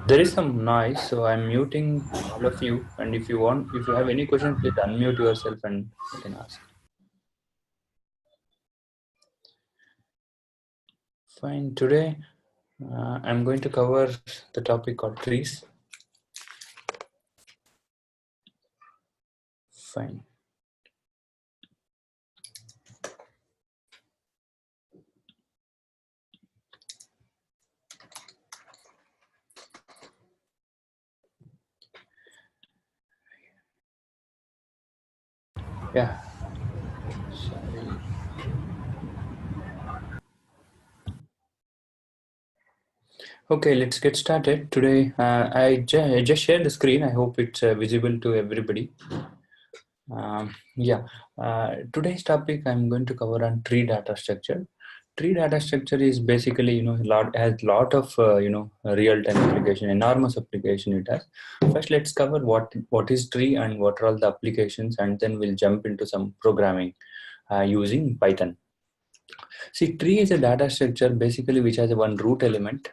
There is some noise, so I'm muting all of you. And if you want, if you have any questions, please unmute yourself and you can ask. Fine. Today, I'm going to cover the topic called trees. Fine. Yeah. Sorry. Okay, let's get started. Today, I just shared the screen. I hope it's visible to everybody. Yeah. Today's topic I'm going to cover on tree data structure. Tree data structure is basically, has lot of, real-time application, enormous application it has. First, let's cover what is tree and what are all the applications, and then we'll jump into some programming using Python. See, tree is a data structure basically which has a one root element,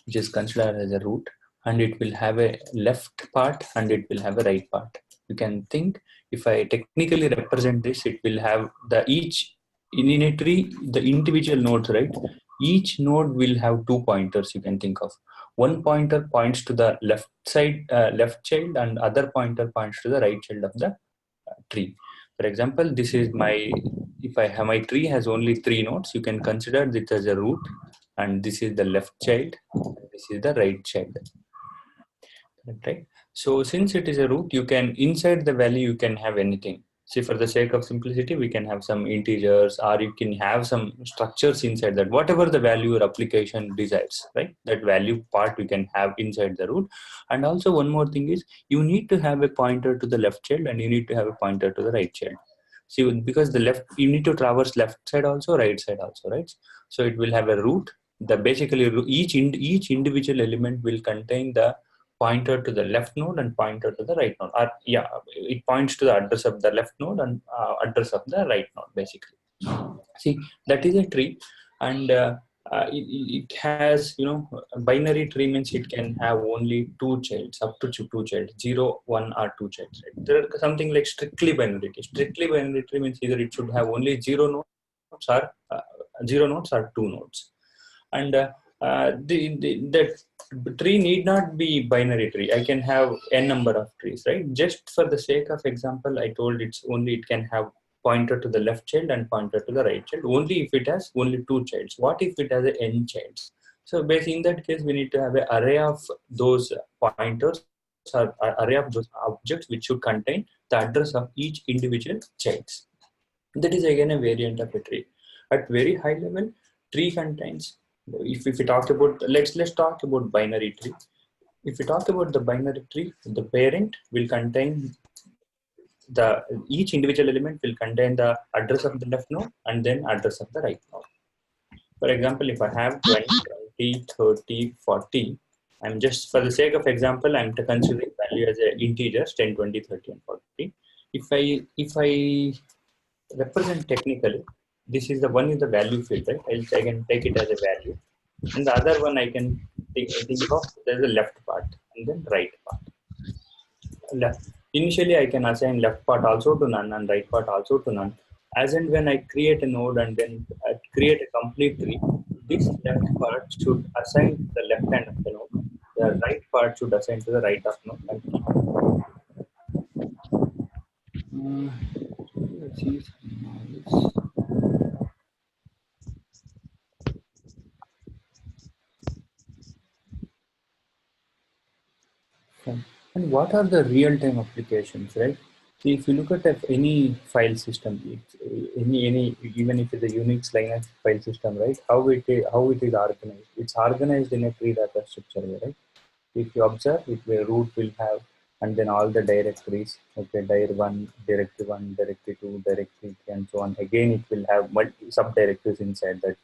which is considered as a root, and it will have a left part and it will have a right part. You can think, if I technically represent this, it will have each in a tree, the individual nodes, right? Each node will have two pointers. You can think of one pointer points to the left side, left child, and other pointer points to the right child of the tree. For example, this is my, if I have my tree has only three nodes, you can consider this as a root, and this is the left child, and this is the right child. Right? So since it is a root, you can, inside the value, you can have anything. See, for the sake of simplicity, we can have some integers, or you can have some structures inside that, whatever the value your application desires, right? That value part we can have inside the root. And also one more thing is, you need to have a pointer to the left child and you need to have a pointer to the right child. See, because the left, you need to traverse left side also, right side also, right? So it will have a root. The basically each individual element will contain the pointer to the left node and pointer to the right node. Or yeah, it points to the address of the left node and address of the right node, basically. See, that is a tree, and it has, a binary tree means it can have only two childs, up to two childs, 0, 1, or two childs. Right? There are something like strictly binary tree. Strictly binary tree means either it should have only zero nodes or two nodes. And that tree need not be binary tree. I can have n number of trees, right? Just for the sake of example, I told it can have pointer to the left child and pointer to the right child only if it has only two childs. What if it has n childs? So basically in that case, we need to have an array of those pointers or array of those objects which should contain the address of each individual childs. That is again a variant of a tree. At very high level, tree contains, if we talk about, let's talk about binary tree. If we talk about the binary tree, the parent will contain each individual element will contain the address of the left node and then address of the right node. For example, if I have 20, 20, 30, 40, I'm just, for the sake of example, I'm considering value as an integers 10, 20, 30, and 40. If I represent technically, this is the one in the value field, right? I can take it as a value, and the other one I can think of, there's a left part and then right part. Initially I can assign left part also to none and right part also to none. As and when I create a node and then create a complete tree, this left part should assign the left hand of the node, the right part should assign to the right of node, and keep. Let's see. And what are the real-time applications, right? See, if you look at any file system, any even if it's a Unix Linux file system, right? How it is organized? It's organized in a tree data structure, right? If you observe, root will have, and then all the directories. Okay, directory 1, directory 2, directory 3, and so on. Again, it will have subdirectories inside that.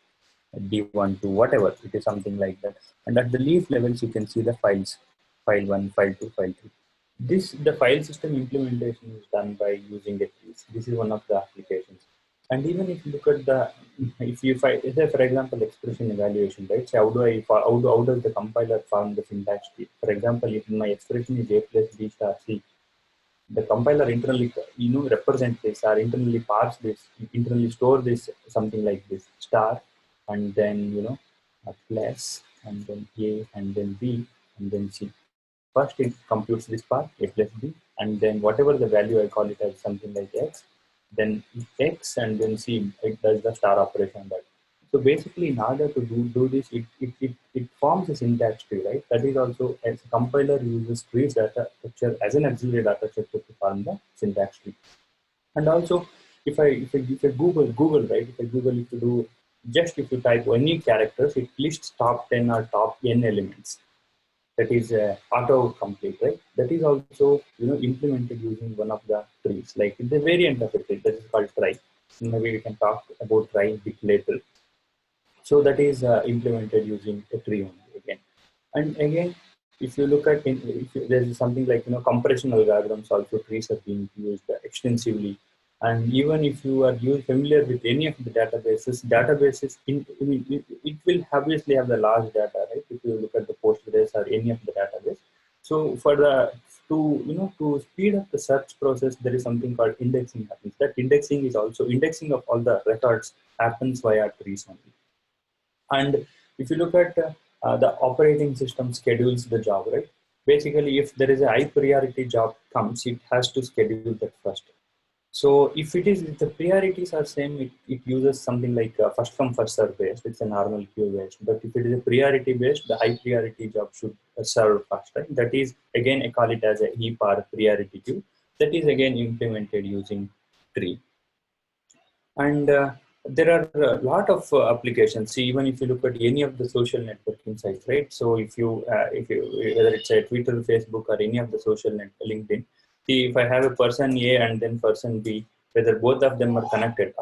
D1 to whatever, it is something like that. And at the leaf levels, you can see the files, file 1, file 2, file 3. The file system implementation is done by using the trees. This is one of the applications. And even if you look at the, if I say for example expression evaluation, right? So how does the compiler form the syntax tree? For example, if my expression is a plus b star c, the compiler internally represent this or internally parse this, internally store this something like this star, and then a plus, and then a, and then b, and then c. First it computes this part a plus b, and then whatever the value I call it as something like x, then x, and then c, it does the star operation on that. So basically, in order to do this, it forms a syntax tree, right? That is also, as a compiler uses trees data structure as an auxiliary data structure to form the syntax tree. And also, if I Google, right? If you do just, if you type any characters, it lists top 10 or top n elements. That is auto complete, right? That is also implemented using one of the trees, like the variant of it that is called try. Maybe we can talk about try a bit later. So that is implemented using a tree only again. And again, if you look at, there is something like compression algorithms, also trees are being used extensively. And even if you are familiar with any of the databases it will obviously have the large data, right? If you look at the Postgres or any of the database. So for the to speed up the search process, there is something called indexing happens. That indexing is also indexing of all the records happens via trees only. And if you look at the operating system schedules the job, right? Basically, if there is a high priority job comes, it has to schedule that first. So if the priorities are same, it uses something like first come first serve based. It's a normal queue based. But if it is a priority based, the high priority job should serve first, right? That is again, I call it as a heap or priority queue. That is again implemented using tree. And there are a lot of applications. See, even if you look at any of the social networking sites, right? So if you whether it's a Twitter, Facebook, or any of the social net, LinkedIn. See, if I have a person A and then person B, whether both of them are connected,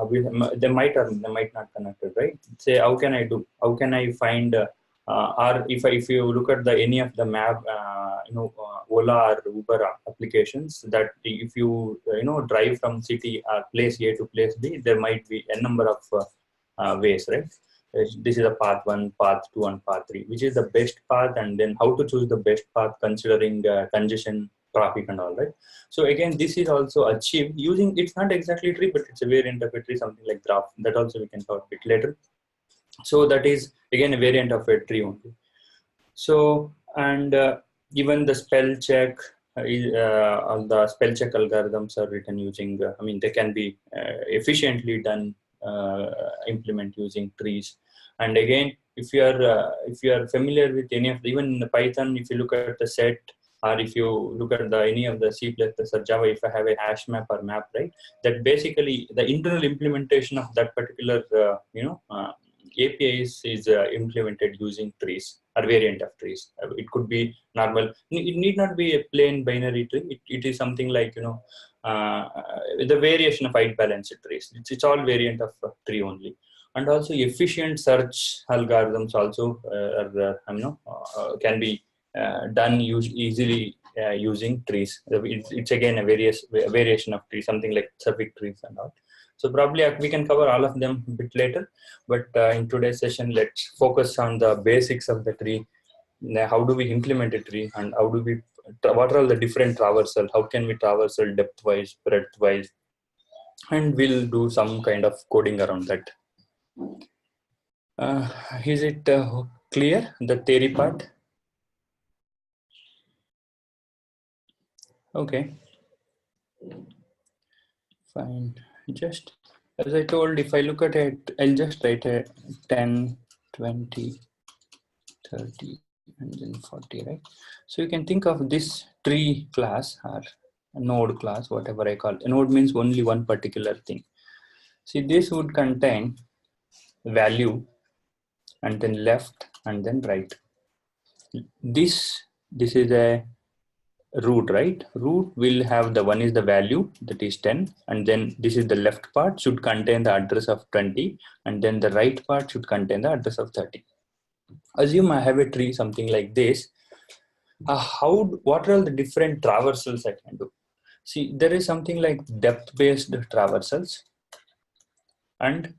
they might or they might not connected, right? Say, how can I do? How can I find? Or if you look at the any of the map, Ola or Uber applications, that if you drive from city place A to place B, there might be a number of ways, right? This is a path 1, path 2, and path 3, which is the best path, and then how to choose the best path considering congestion, traffic, and all, right? So again, this is also achieved using, it's not exactly tree, but it's a variant of a tree, something like graph. That also we can talk a bit later. So that is again a variant of a tree only. So, and even the spell check, all the spell check algorithms are written using, they can be efficiently done, implement using trees. And again, if you are familiar with any of the, even in the Python, if you look at the set, or if you look at any of the C++ or Java, if I have a hash map or map, right, that basically the internal implementation of that particular, API is implemented using trees or variant of trees. It could be normal. It need not be a plain binary tree. It is something like the variation of height balanced trees. It's all variant of tree only. And also efficient search algorithms also can be done easily using trees. It's again a variation of trees, something like suffix trees and all. So probably we can cover all of them a bit later, but in today's session, let's focus on the basics of the tree. How do we implement a tree, and how do we, what are all the different traversal? How can we traversal depth-wise, breadth-wise, and we'll do some kind of coding around that. Is it clear, the theory part? Okay, fine. Just as I told, if I look at it, I'll just write a 10, 20, 30, and then 40, right? So you can think of this tree class or node class, whatever I call it. A node means only one particular thing. See, this would contain value, and then left, and then right. This is a root, right? Root will have the one is the value, that is 10, and then this is the left part should contain the address of 20, and then the right part should contain the address of 30. Assume I have a tree something like this. What are all the different traversals I can do? See, there is something like depth-based traversals. and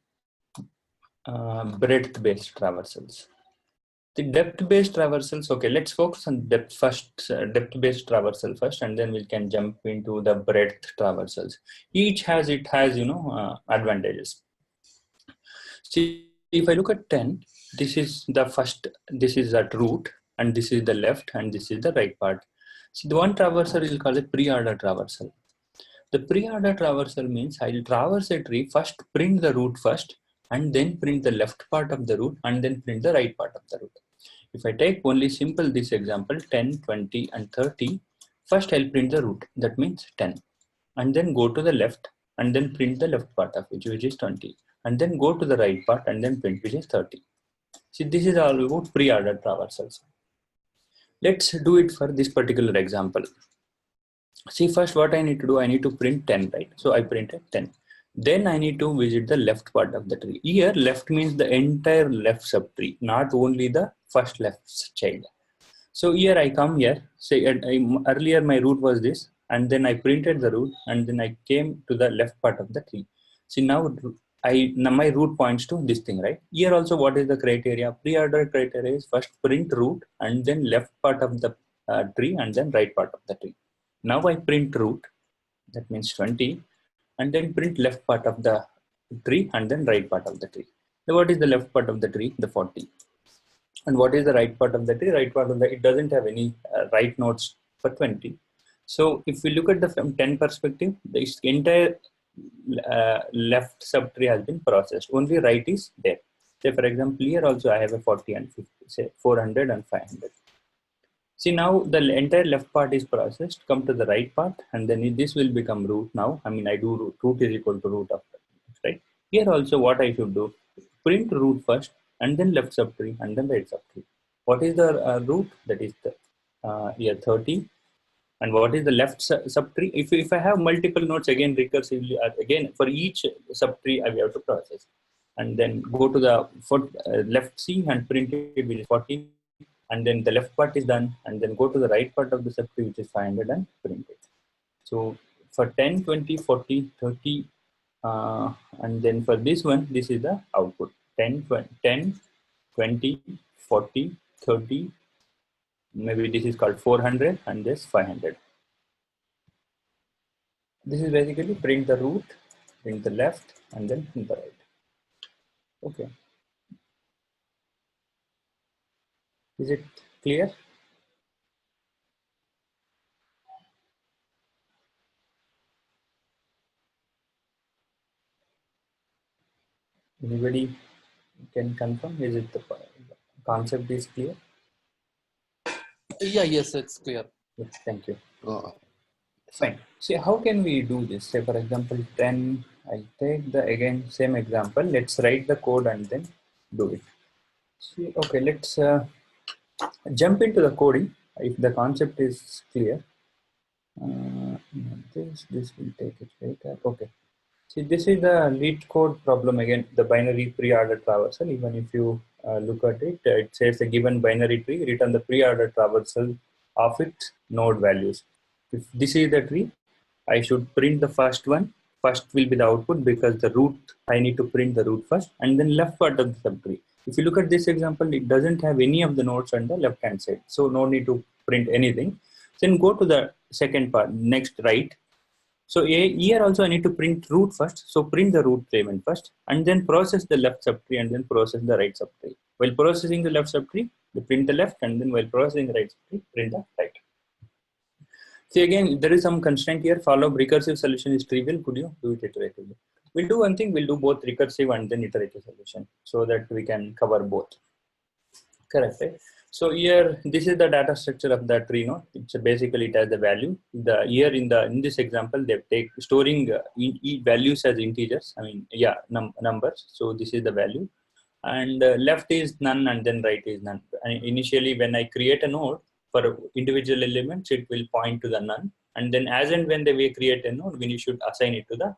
breadth-based traversals. The depth-based traversals, okay, let's focus on depth first, depth-based traversal first, and then we can jump into the breadth traversals. Each has advantages. See, if I look at 10, this is the first, this is that root, and this is the left, and this is the right part. See, the one traversal is called a pre-order traversal. The pre-order traversal means I'll traverse a tree, first print the root first, and then print the left part of the root, and then print the right part of the root. If I take only simple this example, 10, 20, and 30, first I'll print the root, that means 10, and then go to the left, and then print the left part of it, which is 20, and then go to the right part, and then print, which is 30. See, this is all about pre-ordered traversals. Let's do it for this particular example. See, first what I need to do, I need to print 10, right? So I printed 10. Then I need to visit the left part of the tree. Here, left means the entire left subtree, not only the first left child. So here I come here, say earlier my root was this, and then I printed the root, and then I came to the left part of the tree. See, now my root points to this thing, right? Here also, what is the criteria? Pre-ordered criteria is first print root, and then left part of the tree, and then right part of the tree. Now I print root, that means 20, and then print left part of the tree, and then right part of the tree. So what is the left part of the tree? The 40. And what is the right part of the tree? Right part of the, it doesn't have any right nodes for 20. So if we look at the from 10 perspective, the entire left subtree has been processed. Only right is there. Say for example, here also I have a 40 and 50, say 400 and 500. See, now the entire left part is processed, come to the right part, and then this will become root now. I mean, I do root is equal to root of that, right? Here also what I should do, print root first, and then left subtree, and then right subtree. What is the root? That is the here 30. And what is the left subtree? If I have multiple nodes, again recursively, again for each subtree I have to process. And then go to the left C and print it, which is 40. And then the left part is done, and then go to the right part of the subtree, which is 500, and print it. So for 10, 20, 40, 30, and then for this one, this is the output. 10, 20, 40, 30, maybe this is called 400, and this 500. This is basically print the root, print the left, and then print the right. Okay. Is it clear? Anybody can confirm? Is it the concept is clear? Yeah, yes, it's clear. Yes, thank you. Fine. See, how can we do this? Say, for example, 10, I'll take the, again, same example. Let's write the code and then do it. See, okay, let's jump into the coding. If the concept is clear, this will take it later. Okay. See, this is the lead code problem again, the binary pre-ordered traversal. Even if you look at it, it says a given binary tree, return the pre-ordered traversal of its node values. If this is the tree, I should print the first one. First will be the output because the root, I need to print the root first, and then left part of the subtree. If you look at this example, it doesn't have any of the nodes on the left hand side. So no need to print anything. Then go to the second part, next right. So here also I need to print root first. So print the root element first, and then process the left subtree, and then process the right subtree. While processing the left subtree, you print the left, and then while processing the right subtree, print the right. See, again, there is some constraint here. Follow recursive solution is trivial. Could you do it iteratively? We'll do one thing. We'll do both recursive and then iterative solution so that we can cover both. Correct, right? So here, this is the data structure of the tree node. It's basically it has the value. The here in this example, they take storing values as integers. I mean, yeah, numbers. So this is the value, and left is none, and then right is none. And initially, when I create a node for individual elements, it will point to the none, and then as and when we create a node, we should assign it to the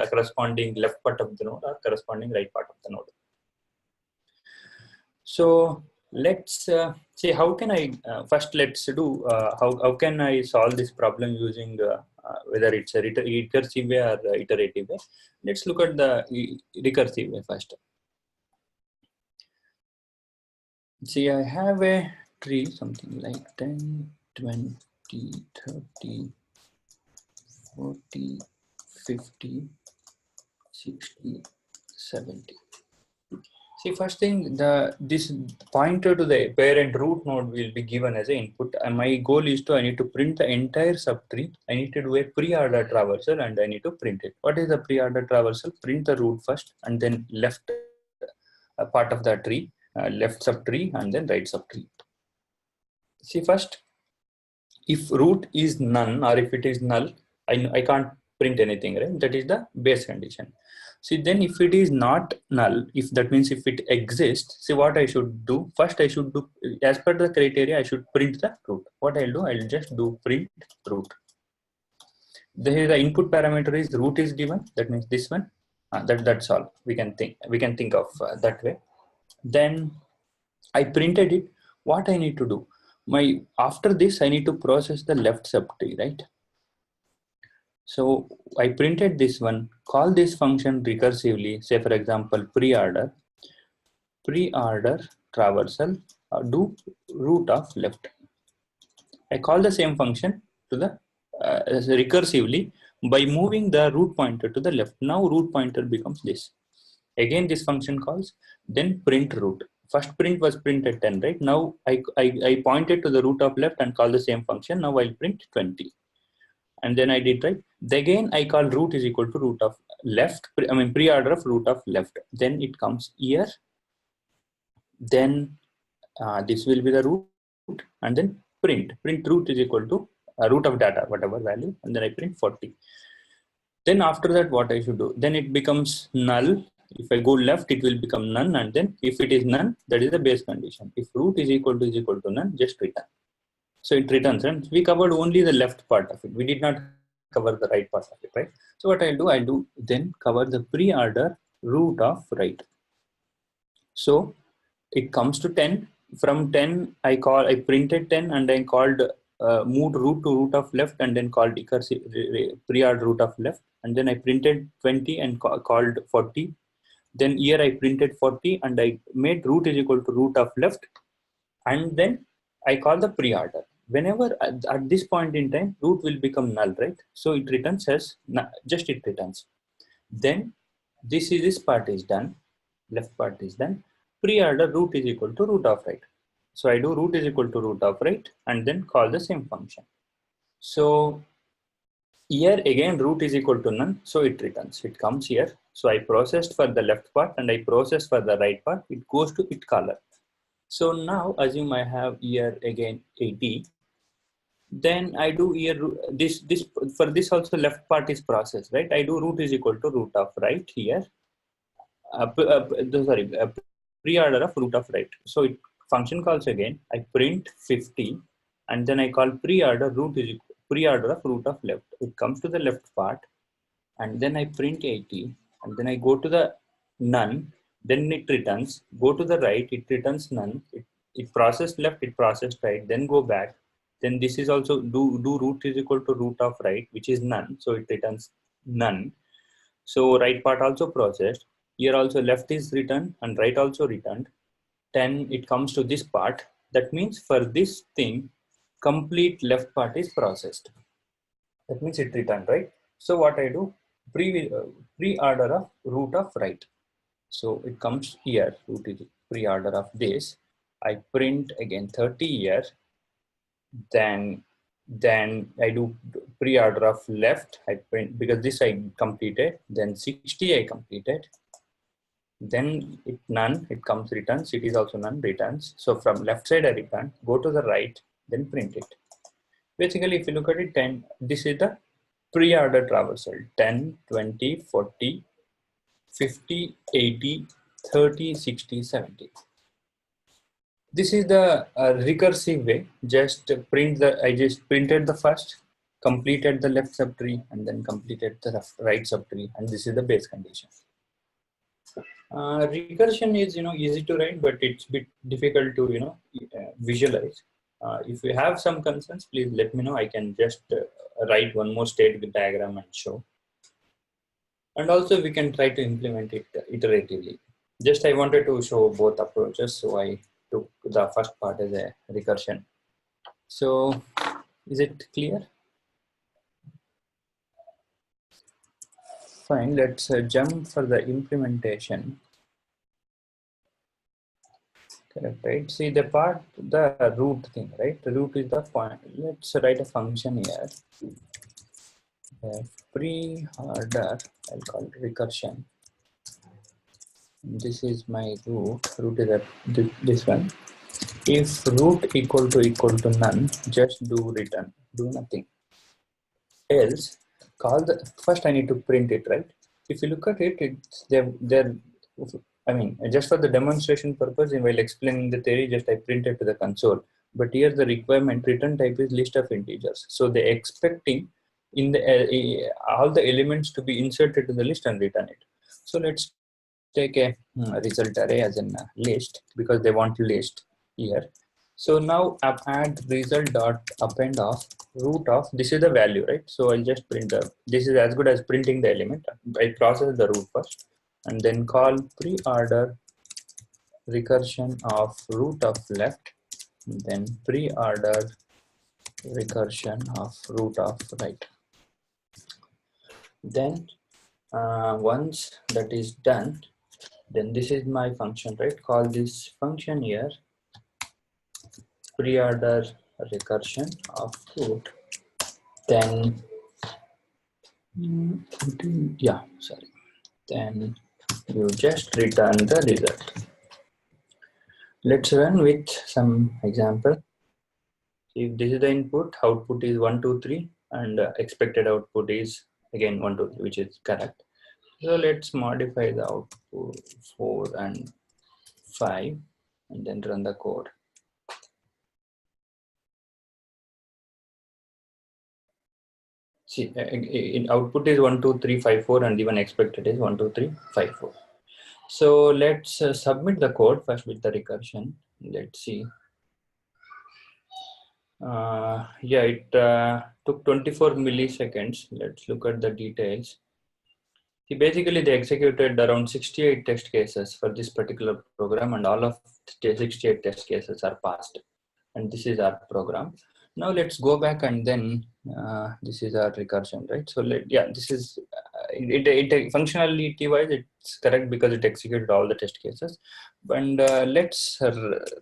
corresponding left part of the node or corresponding right part of the node. So let's see how can I first let's do how can I solve this problem using whether it's a recursive way or iterative way. Let's look at the recursive way first. See, I have a tree, something like 10, 20, 30, 40, 50, 60, 70. See, first thing, this pointer to the parent root node will be given as an input. And my goal is I need to print the entire subtree. I need to do a pre-order traversal and I need to print it. What is the pre-order traversal? Print the root first and then left part of the tree, left subtree and then right subtree. See, first, if root is none or if it is null, I can't print anything, right? That is the base condition. See, then if it is not null, if that means if it exists, see what I should do. First, I should do, as per the criteria, I should print the root. What I'll do, I'll just do print root. The input parameter is root is given. That means this one. That's all. We can think of that way. Then I printed it. What I need to do? After this, I need to process the left subtree, right? So I printed this one, call this function recursively, say for example, pre-order traversal, do root of left. I call the same function to the recursively by moving the root pointer to the left. Now root pointer becomes this. Again, this function calls, then print root. First print was printed 10, right? Now I pointed to the root of left and call the same function. Now I'll print 20. And then I did right. Again, I call root is equal to root of left. Pre-order of root of left. Then it comes here. Then this will be the root, and then print root is equal to root of data, whatever value, and then I print 40. Then after that, what I should do? Then it becomes null. If I go left, it will become none, and then if it is none, that is the base condition. If root is equal to none, just return. So it returns, and we covered only the left part of it. We did not cover the right part of it, right? So what I'll do then cover the pre-order root of right. So it comes to 10. From 10, I printed 10 and I called moved root to root of left and then called pre-order root of left. And then I printed 20 and called 40. Then here I printed 40 and I made root is equal to root of left. And then I call the pre-order. Whenever at this point in time, root will become null, right? So it returns as just it returns. Then this part is done, left part is done. Pre-order root is equal to root of right. So I do root is equal to root of right and then call the same function. So here again root is equal to none, so it returns. It comes here. So I processed for the left part and I processed for the right part. It goes to it caller. So now assume I have here again 80. Then I do here this for this also left part is processed, right? I do root is equal to root of right here. Pre-order of root of right. So it function calls again. I print 50 and then I call pre-order root is pre-order of root of left. It comes to the left part and then I print 80 and then I go to the none. Then it returns. Go to the right. It returns none. It processed left. It processed right. Then go back. Then this is also do root is equal to root of right, which is none. So it returns none. So right part also processed. Here also left is returned and right also returned. Then it comes to this part. That means for this thing, complete left part is processed. That means it returned, right? So what I do, pre-order of root of right. So it comes here, root is pre-order of this. I print again 30 here. Then I do pre-order of left. I print because this I completed. Then 60 I completed. Then it none, it comes returns. It is also none, returns. So from left side I return, go to the right, then print it. Basically, if you look at it, 10, this is the pre-order traversal. 10, 20, 40, 50, 80, 30, 60, 70. This is the recursive way. I just printed the first, completed the left subtree, and then completed the right subtree, and this is the base condition. Recursion is easy to write, but it's a bit difficult to visualize. If you have some concerns, please let me know. I can just write one more state diagram and show. And also we can try to implement it iteratively. Just I wanted to show both approaches, so I took the first part as a recursion. So is it clear? Fine, let's jump for the implementation. Correct, right? See the part, the root thing, right? The root is the point. Let's write a function here. Pre-order, I'll call it recursion. This is my root. Root is this one. If root equal to none, just do return. Do nothing. Else, call the first. I need to print it, right? If you look at it, it's they're. I mean, just for the demonstration purpose, while explaining the theory, just I printed to the console. But here the requirement return type is list of integers. So they're expecting in the all the elements to be inserted to the list and return it. So let's take a result array as in list, because they want list here. So now add result dot append of root of, this is the value, right? So I'll just print this is as good as printing the element. I process the root first and then call pre-order recursion of root of left, then pre-order recursion of root of right. Then once that is done, then this is my function, right? Call this function here pre-order recursion of root. Then then you just return the result. Let's run with some example. If this is the input, output is 1 2 3 and expected output is again 1 2 3, which is correct. So let's modify the output 4 and 5 and then run the code. See, in output is 1 2 3 5 4 and even expected is 1 2 3 5 4. So let's submit the code first with the recursion. Let's see. Yeah, it took 24 milliseconds. Let's look at the details. See, basically they executed around 68 test cases for this particular program, and all of the 68 test cases are passed. And this is our program. Now let's go back and then this is our recursion, right? So this is it functionality wise it's correct because it executed all the test cases. And let's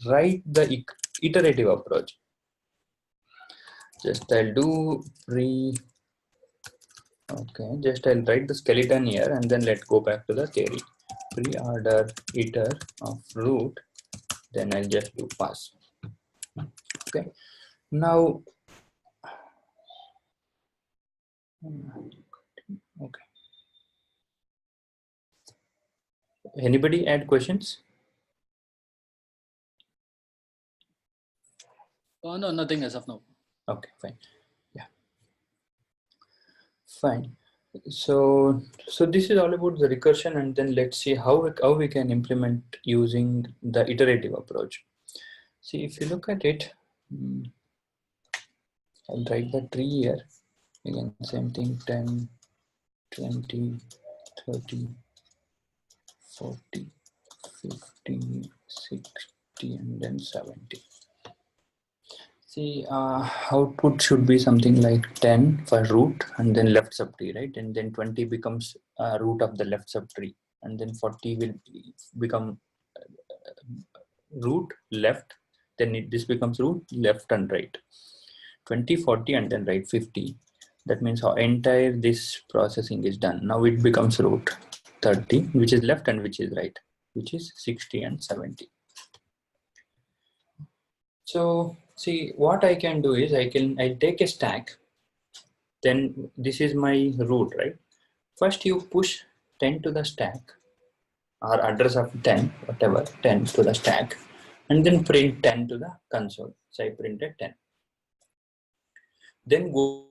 write the iterative approach. Just I'll do just I'll write the skeleton here and then let's go back to the theory. Pre-order iter of root, then I'll just do pass. Okay. Now, okay. Anybody add questions? No, nothing as of now. Okay, fine. Yeah, fine. So this is all about the recursion, and then let's see how we can implement using the iterative approach. See, if you look at it, I'll write the tree here. Again, same thing, 10, 20, 30, 40, 50, 60, and then 70. See, output should be something like 10 for root and then left subtree, right? And then 20 becomes root of the left subtree, and then 40 will become root left, then this becomes root left and right. 20, 40, and then right 50. That means how entire this processing is done. Now it becomes root 30, which is left and which is right, which is 60 and 70. So see, what I can do is I take a stack, then this is my root, right? First you push 10 to the stack, or address of 10, whatever, 10 to the stack, and then print 10 to the console. So I printed 10. Then go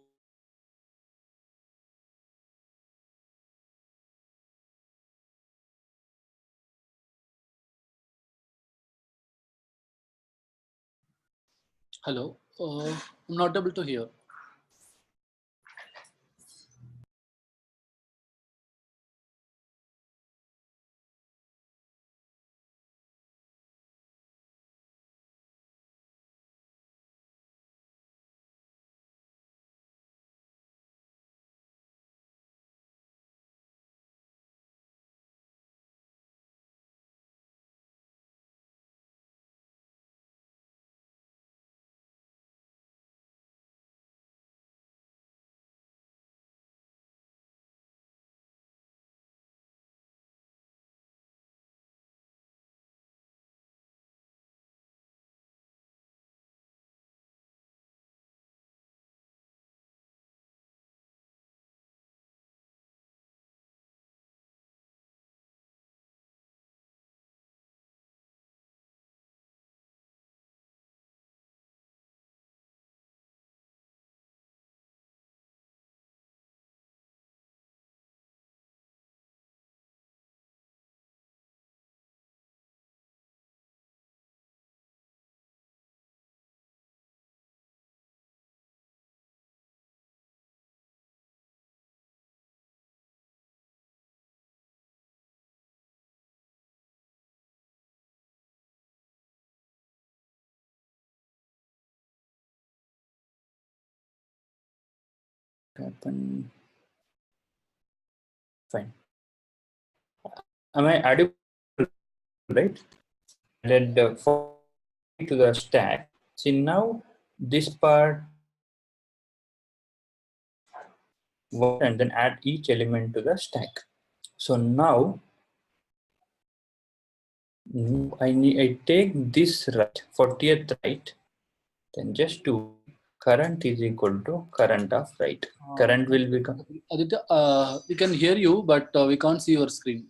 Hello, I'm not able to hear. happened? Fine. Am I adding right? Added the 40 to the stack. See now this part and then add each element to the stack. So now I take this right 40th right, then just do current is equal to current of right. Current will become. Aditya, we can hear you, but we can't see your screen.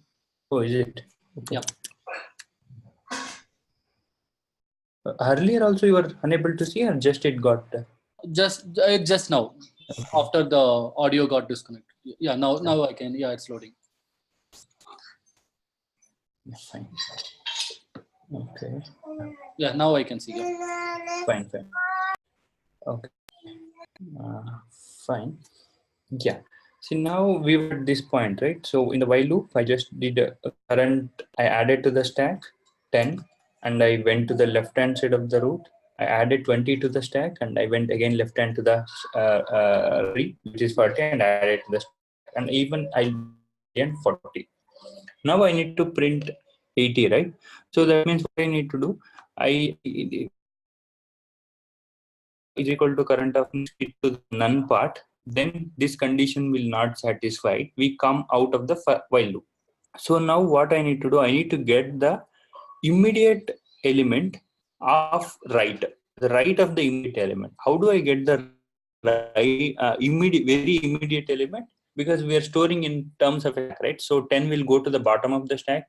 Oh, is it? Okay. Yeah. Earlier also you were unable to see, or just it got. Just now, Okay. after the audio got disconnected. Yeah, now I can. Yeah, it's loading. Fine. Okay. Yeah, now I can see. Yeah. Fine. Okay. Fine. Yeah. See now we were at this point, right? So in the while loop, I just did a current. I added to the stack 10, and I went to the left hand side of the root. I added 20 to the stack, and I went again left hand to the which is 40, and I added to the stack, and even I did 40. Now I need to print 80, right? So that means what I need to do, I is equal to current of it to the none part, then this condition will not satisfy. We come out of the while loop. So now what I need to do, I need to get the immediate element of right, the right of the immediate element. How do I get the right, very immediate element? Because we are storing in terms of a stack, right? So 10 will go to the bottom of the stack,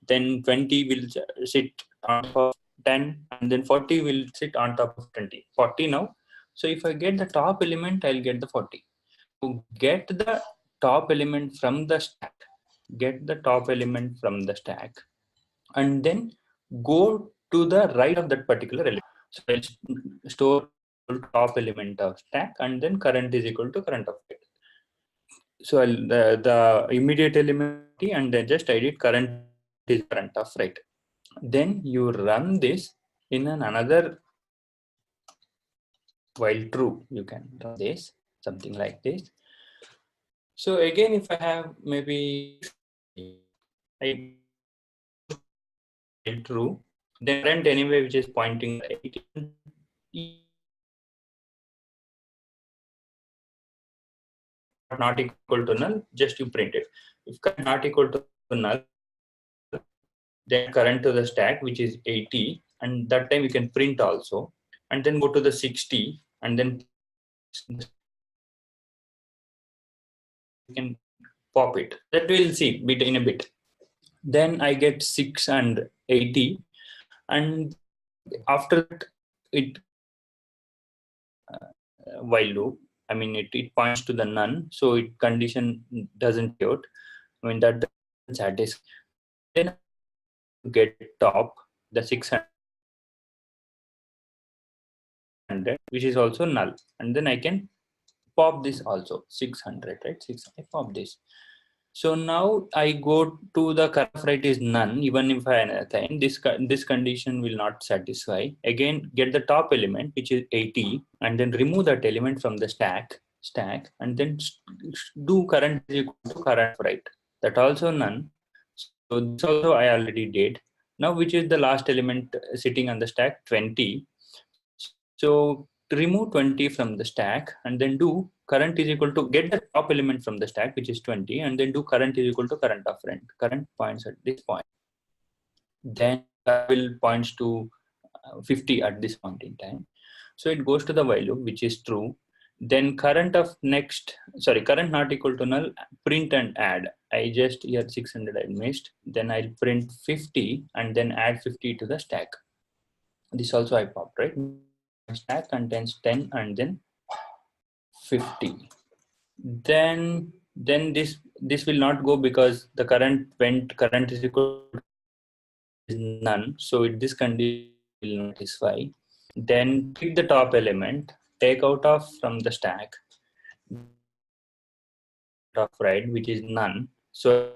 then 20 will sit on top of 10, and then 40 will sit on top of 20. 40 now. So if I get the top element, I'll get the 40. To get the top element from the stack, and then go to the right of that particular element. So I'll store top element of stack, and then current is equal to current of it. So the immediate element, and then just I did current is current of right. Then you run this in another while true. You can run this something like this. So again, if I have maybe I true, then current anyway, which is pointing not equal to null, just you print it. If current not equal to null, then current to the stack, which is 80, and that time you can print also, and then go to the 60, and then you can pop it. That we'll see bit in a bit. Then I get 6 and 80, and after that it while loop. I mean it points to the none, so it condition doesn't out. I mean that doesn't satisfy. Then get top the 600, which is also null, and then I can pop this also 600, right? 6, I pop this. So now I go to the current of right is none. Even if I attain this condition will not satisfy. Again, get the top element, which is 80, and then remove that element from the stack, and then do current is equal to current of right. That also none. So this also I already did. Now, which is the last element sitting on the stack? 20. So remove 20 from the stack, and then do current is equal to get the top element from the stack, which is 20, and then do current is equal to current of rent. Current points at this point. Then will points to 50 at this point in time. So it goes to the while loop, which is true. Then current of current not equal to null, print and add. I just here 600 I missed. Then I'll print 50 and then add 50 to the stack. This also I popped, right? Stack contains 10 and then 50. Then this will not go because the current is equal to none. So this condition will not satisfy. Then pick the top element, take out of from the stack of right, which is none. So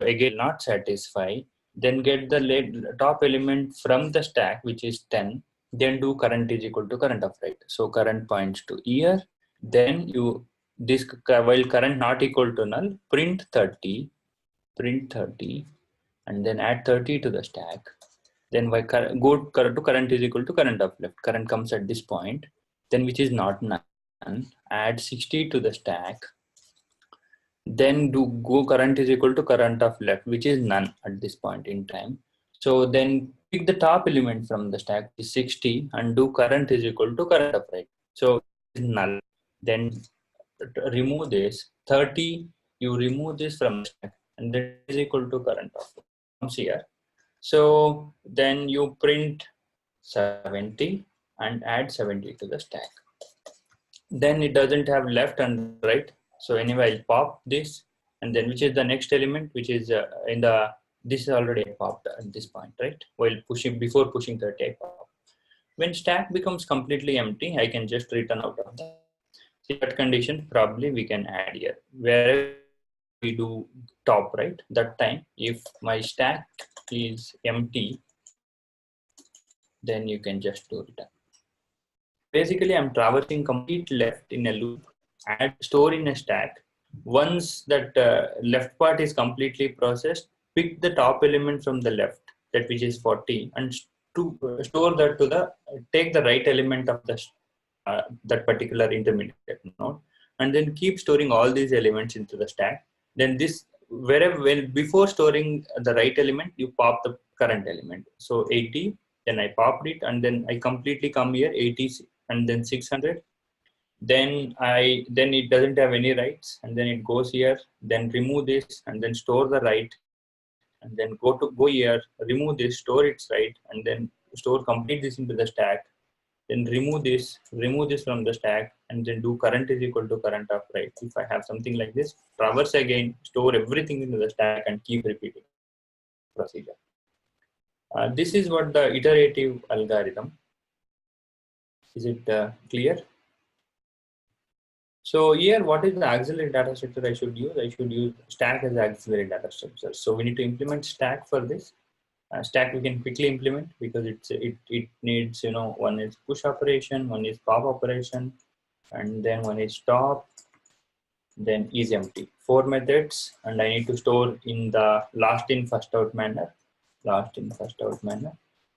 again not satisfy. Then get the top element from the stack, which is 10. Then do current is equal to current of right. So current points to here. Then you this while current not equal to null, print 30, and then add 30 to the stack. Then go to current is equal to current of left. Current comes at this point, then which is not none. Add 60 to the stack. Then do go current is equal to current of left, which is none at this point in time. So then pick the top element from the stack, is 60, and do current is equal to current of right. So null. Then remove this 30. You remove this from the stack, and that is equal to current of comes here. So then you print 70 and add 70 to the stack. Then it doesn't have left and right. So anyway, I'll pop this, and then which is the next element, which is in the, this is already popped at this point, right? While pushing, before pushing 30, I pop. When stack becomes completely empty, I can just return out of that. See, that condition probably we can add here. Wherever we do top, right? That time, if my stack is empty, then you can just do return. Basically, I'm traversing complete left in a loop, add store in a stack. Once that left part is completely processed, pick the top element from the left, that which is 40, and to store that to the, take the right element of the that particular intermediate node, and then keep storing all these elements into the stack. Then this, wherever, when before storing the right element, you pop the current element. So 80, then I popped it, and then I completely come here 80, and then 600. Then it doesn't have any rights, and then it goes here, then remove this, and then store the right, and then go here, remove this, store its right, and then store, complete this into the stack. Then remove this from the stack, and then do current is equal to current of right. If I have something like this, traverse again, store everything into the stack, and keep repeating procedure. This is what the iterative algorithm. Is it clear? So here, what is the auxiliary data structure I should use? I should use stack as the auxiliary data structure. So we need to implement stack for this. Stack we can quickly implement because it needs, one is push operation, one is pop operation, and then one is stop, then is empty. 4 methods, and I need to store in the last in first out manner,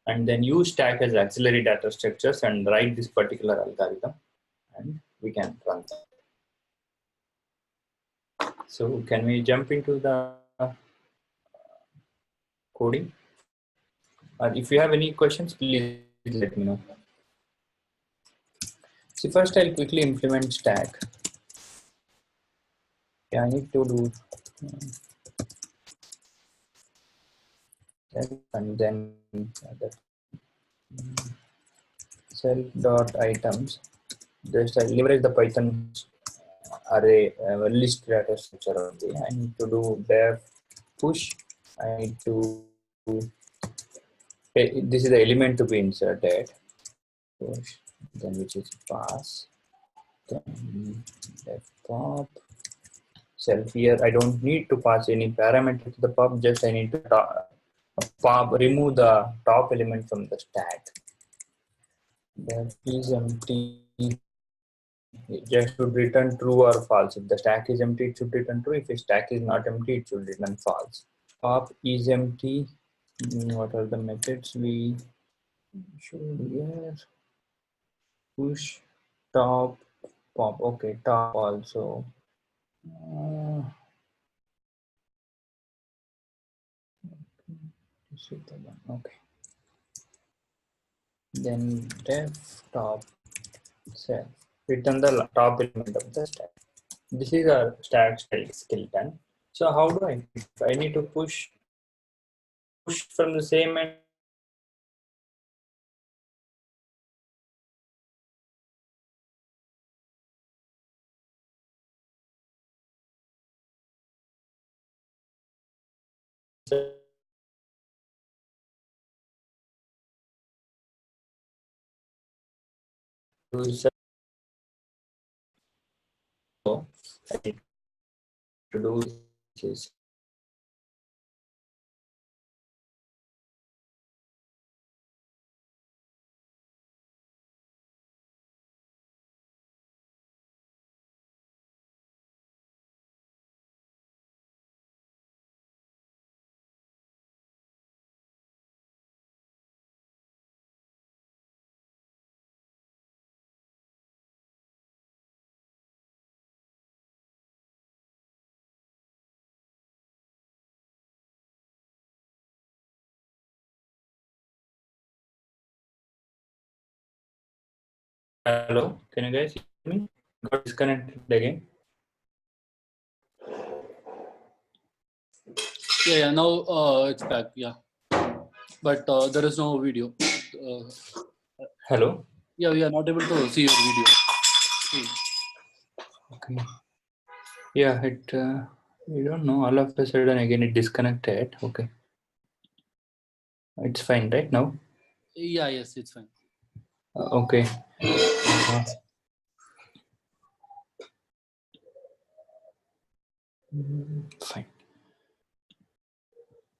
and then use stack as auxiliary data structures and write this particular algorithm, and we can run that. So can we jump into the coding? If you have any questions, please let me know. See, first I'll quickly implement stack. Yeah, I need to do and then self dot items. Just I leverage the Python array list data structure only. I need to do def push. I need to this is the element to be inserted. Push, then which is pass. Then def pop. Self here. I don't need to pass any parameter to the pop. Just I need to pop, remove the top element from the stack. Def is empty. It just should return true or false. If the stack is empty, it should return true. If the stack is not empty, it should return false. Pop is empty. What are the methods we should here? Push, top, pop. Okay, top also. This is the one. Okay. Then def top self. Return the top element of the stack. This is our stack skeleton. So how do I need to push from the same end. I need to do is Hello, can you guys hear me? Got disconnected again. Yeah. Now it's back. Yeah, but there is no video. Hello. Yeah, we are not able to see your video. Okay. Yeah, it. We don't know. All of a sudden, again, it disconnected. Okay. It's fine right now. Yeah. Yes, it's fine. Okay. Fine.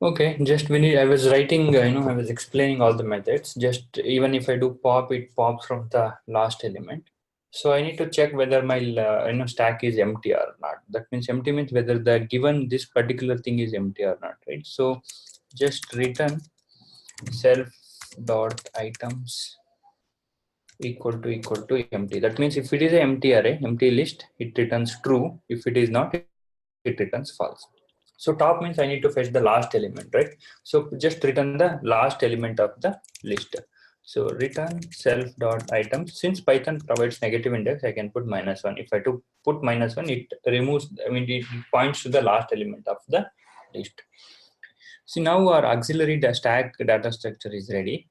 Okay, just when I was writing, I was explaining all the methods. Just even if I do pop, it pops from the last element. So I need to check whether my stack is empty or not. That means empty means whether the given this particular thing is empty or not, right? So just return self dot items equal to empty. That means if it is an empty array, empty list, it returns true. If it is not, it returns false. So top means I need to fetch the last element, right? So just return the last element of the list. So return self dot items. Since Python provides negative index, I can put -1. If I to put -1, it removes. I mean, it points to the last element of the list. See, now our auxiliary stack data structure is ready.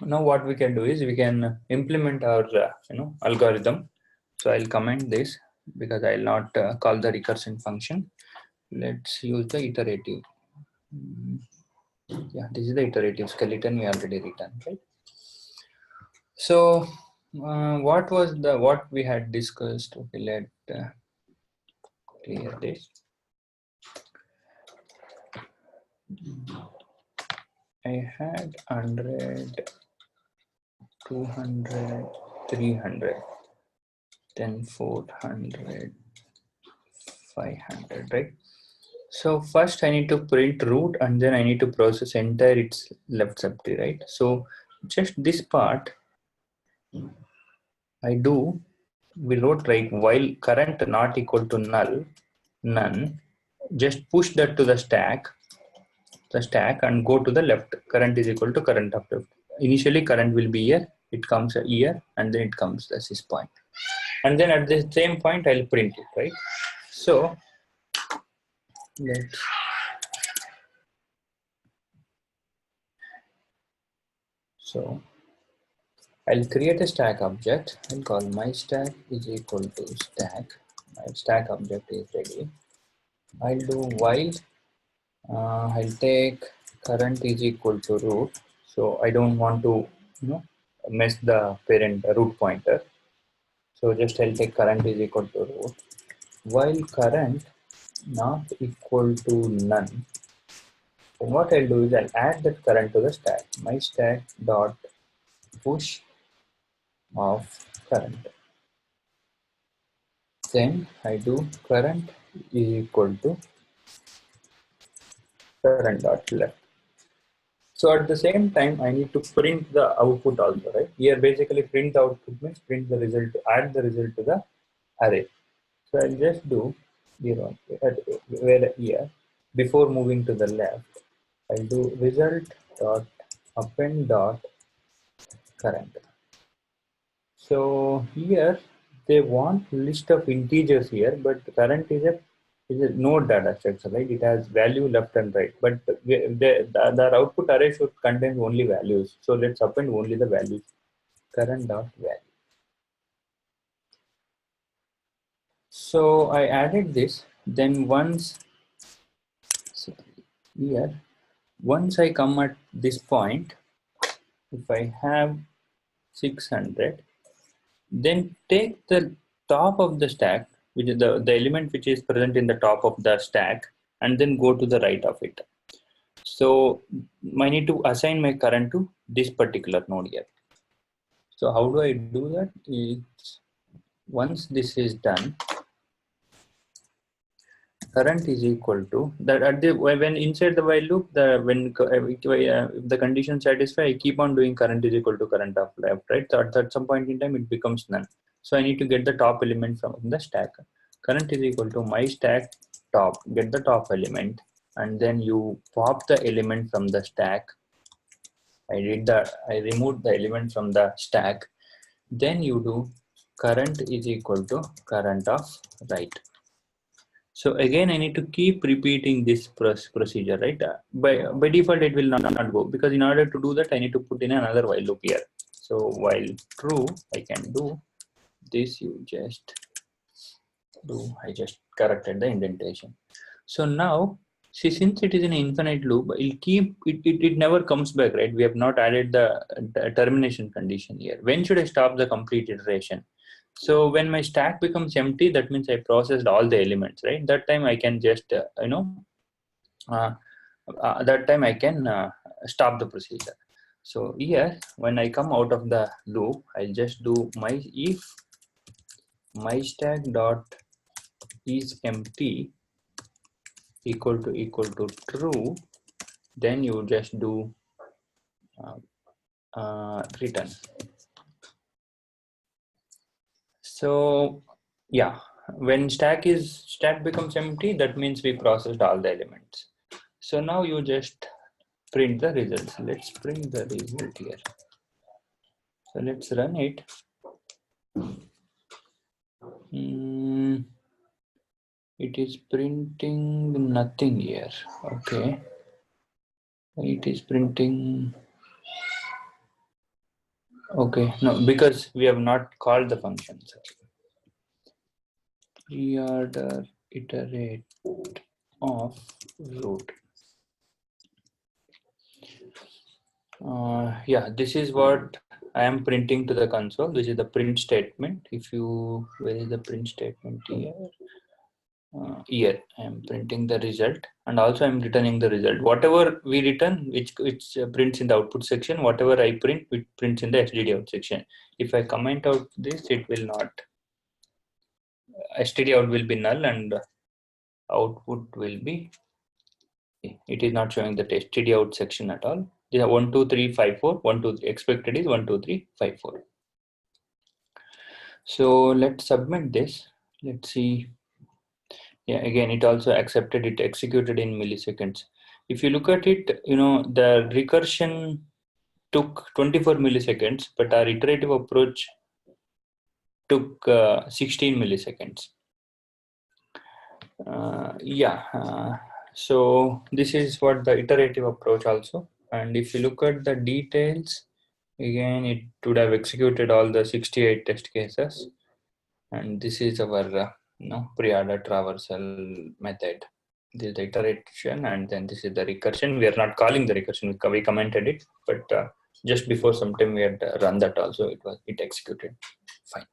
Now what we can do is we can implement our algorithm. So I'll comment this because I'll not call the recursion function. Let's use the iterative. Yeah, this is the iterative skeleton we already written, right? So what we had discussed? Okay, let clear this. I had 100, 200, 300, then 400, 500, right? So first I need to print root and then I need to process entire its left subtree, right? So just this part I do, we wrote right while current not equal to null, none, just push that to the stack and go to the left. Current is equal to current of left. Initially current will be here, it comes here and then it comes as this point. And then at the same point I'll print it, right? So let's I'll create a stack object. I'll call my stack is equal to stack. My stack object is ready. I'll do while I'll take current is equal to root. So I don't want to mess the parent root pointer. So just I'll take current is equal to root. While current not equal to none, then what I'll do is I'll add that current to the stack. My stack dot push of current. Then I do current is equal to current dot left. So at the same time, I need to print the output also, right? Here basically print the output means print the result, add the result to the array. So I'll just do where here before moving to the left, I'll do result dot append dot current. So here they want list of integers here, but current is a node data structure, right? It has value left and right, but the output array should contain only values. So let's append only the values. Current dot value. So I added this. Then once here, once I come at this point, if I have 600, then take the top of the stack, which is the element which is present in the top of the stack, and then go to the right of it. So I need to assign my current to this particular node here. So how do I do that? It's, once this is done, current is equal to that at the when inside the while loop, if the condition satisfy, I keep on doing current is equal to current of left, right? So at some point in time it becomes none. So I need to get the top element from the stack. Current is equal to my stack top, get the top element, and then you pop the element from the stack. I removed the element from the stack, then you do current is equal to current of right. So again, I need to keep repeating this procedure, right? By default, it will not go, because in order to do that, I need to put in another while loop here. So while true, I can do this. You just do. I just corrected the indentation. So now, see, since it is an infinite loop, it never comes back, right? We have not added the termination condition here. When should I stop the complete iteration? So when my stack becomes empty, that means I processed all the elements, right? That time I can just, uh, that time I can stop the procedure. So here, when I come out of the loop, I'll just do my if my stack dot is empty equal to true, then you just do return. So yeah, when stack becomes empty, that means we processed all the elements. So now you just print the results. Let's print the result here. So let's run it. It is printing nothing here. Okay. It is printing. Okay, no, because we have not called the functions. Reorder iterate of root. Yeah, this is what I am printing to the console. This is the print statement. Where is the print statement here? Here I am printing the result, and also I am returning the result. Whatever we return, which prints in the output section, whatever I print, it prints in the std out section. If I comment out this, it will not. Std out will be null, and output will be. It is not showing the std out section at all. 1 2 3 5 4 1 2 3 expected is 1 2 3 5 4. So let's submit this. Let's see. Yeah, again, it also accepted, it executed in milliseconds. If you look at it, the recursion took 24 milliseconds, but our iterative approach took 16 milliseconds. So this is what the iterative approach also. And if you look at the details, again, it would have executed all the 68 test cases. And this is our pre-order traversal method. This is the iteration, and then this is the recursion. We are not calling the recursion, we commented it, but just before some time we had run that also. It executed fine.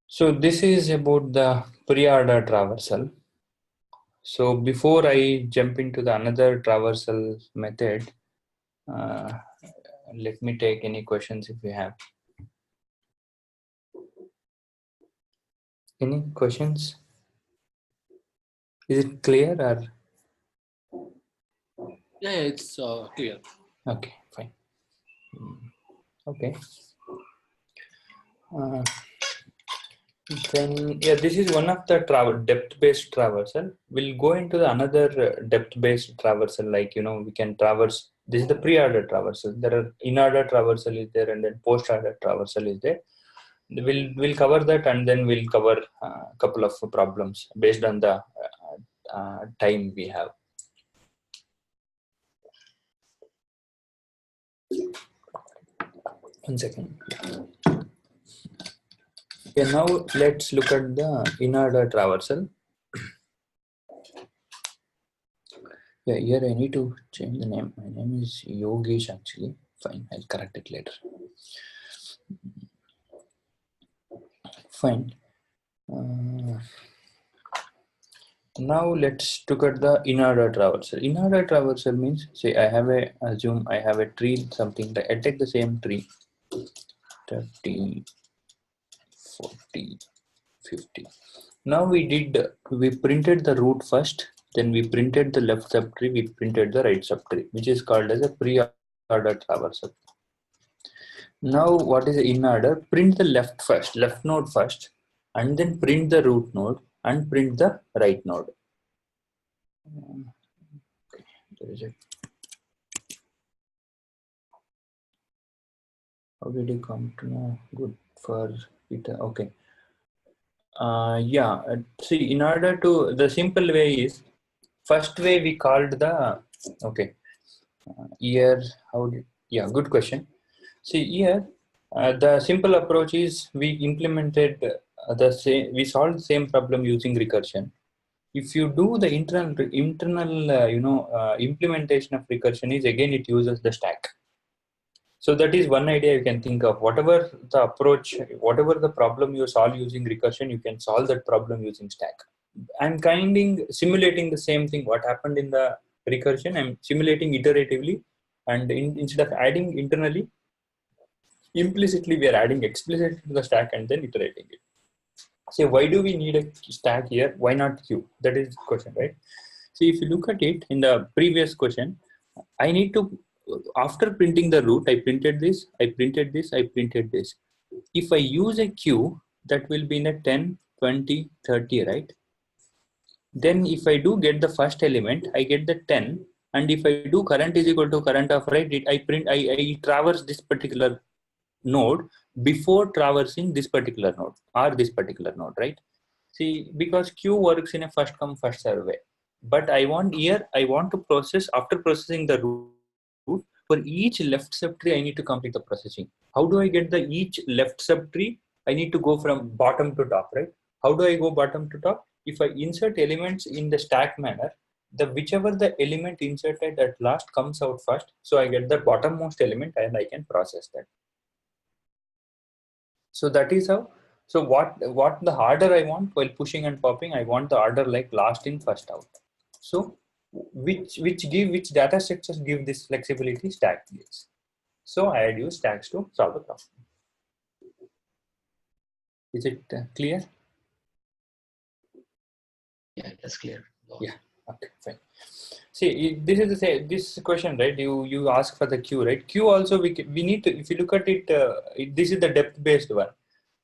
So this is about the pre-order traversal. So before I jump into the another traversal method, let me take any questions if you have. Any questions? Is it clear or? Yeah, it's clear. Okay, fine. Okay. Then yeah, this is one of the depth-based traversal. We'll go into the another depth-based traversal, like we can traverse. This is the pre-order traversal. There are in-order traversal is there, and then post-order traversal is there. We'll cover that, and then we'll cover a couple of problems based on the time we have. One second. Okay, now let's look at the in-order traversal. Yeah, here I need to change the name. My name is Yogesh actually. Fine, I'll correct it later. Fine. Now let's look at the in-order traversal. In-order traversal means, say assume I have a tree, something like I take the same tree, 30, 40, 50. Now we printed the root first, then we printed the left subtree, we printed the right subtree, which is called as a pre-order traversal. Now what is the in-order? Print the left node first, and then print the root node and print the right node. There is a How did you come to know? Good for it. Okay. Yeah. See, in order to, the simple way is, first way we called the, okay, here, how did, yeah, good question. See here, the simple approach is we implemented the same, we solved the same problem using recursion. If you do the internal implementation of recursion is, again, it uses the stack. So that is one idea you can think of. Whatever the approach, whatever the problem you solve using recursion, you can solve that problem using stack. I'm simulating the same thing. What happened in the recursion, I'm simulating iteratively, and instead of adding internally, implicitly we are adding explicitly to the stack and then iterating it. So why do we need a stack here? Why not queue? That is the question, right? See, if you look at it in the previous question, I need to, after printing the root, I printed this, I printed this, I printed this. If I use a queue, that will be in a 10, 20, 30, right? Then if I do get the first element, I get the 10. And if I do current is equal to current of right, I traverse this particular node before traversing this particular node or this particular node, right? See, because queue works in a first come first serve way. But I want to process, after processing the root, for each left subtree, I need to complete the processing. How do I get the each left subtree? I need to go from bottom to top, right? How do I go bottom to top? If I insert elements in the stack manner, whichever the element inserted at last comes out first. So I get the bottommost element and I can process that. So that is how. So what the order I want while pushing and popping, I want the order like last in first out. So which data structures give this flexibility? Stack gives. So I had used stacks to solve the problem. Is it clear? Yeah, that's clear. Yeah. Okay. Fine. See, this is this question, right? You ask for the queue, right? Queue also we need to. If you look at it, this is the depth based one.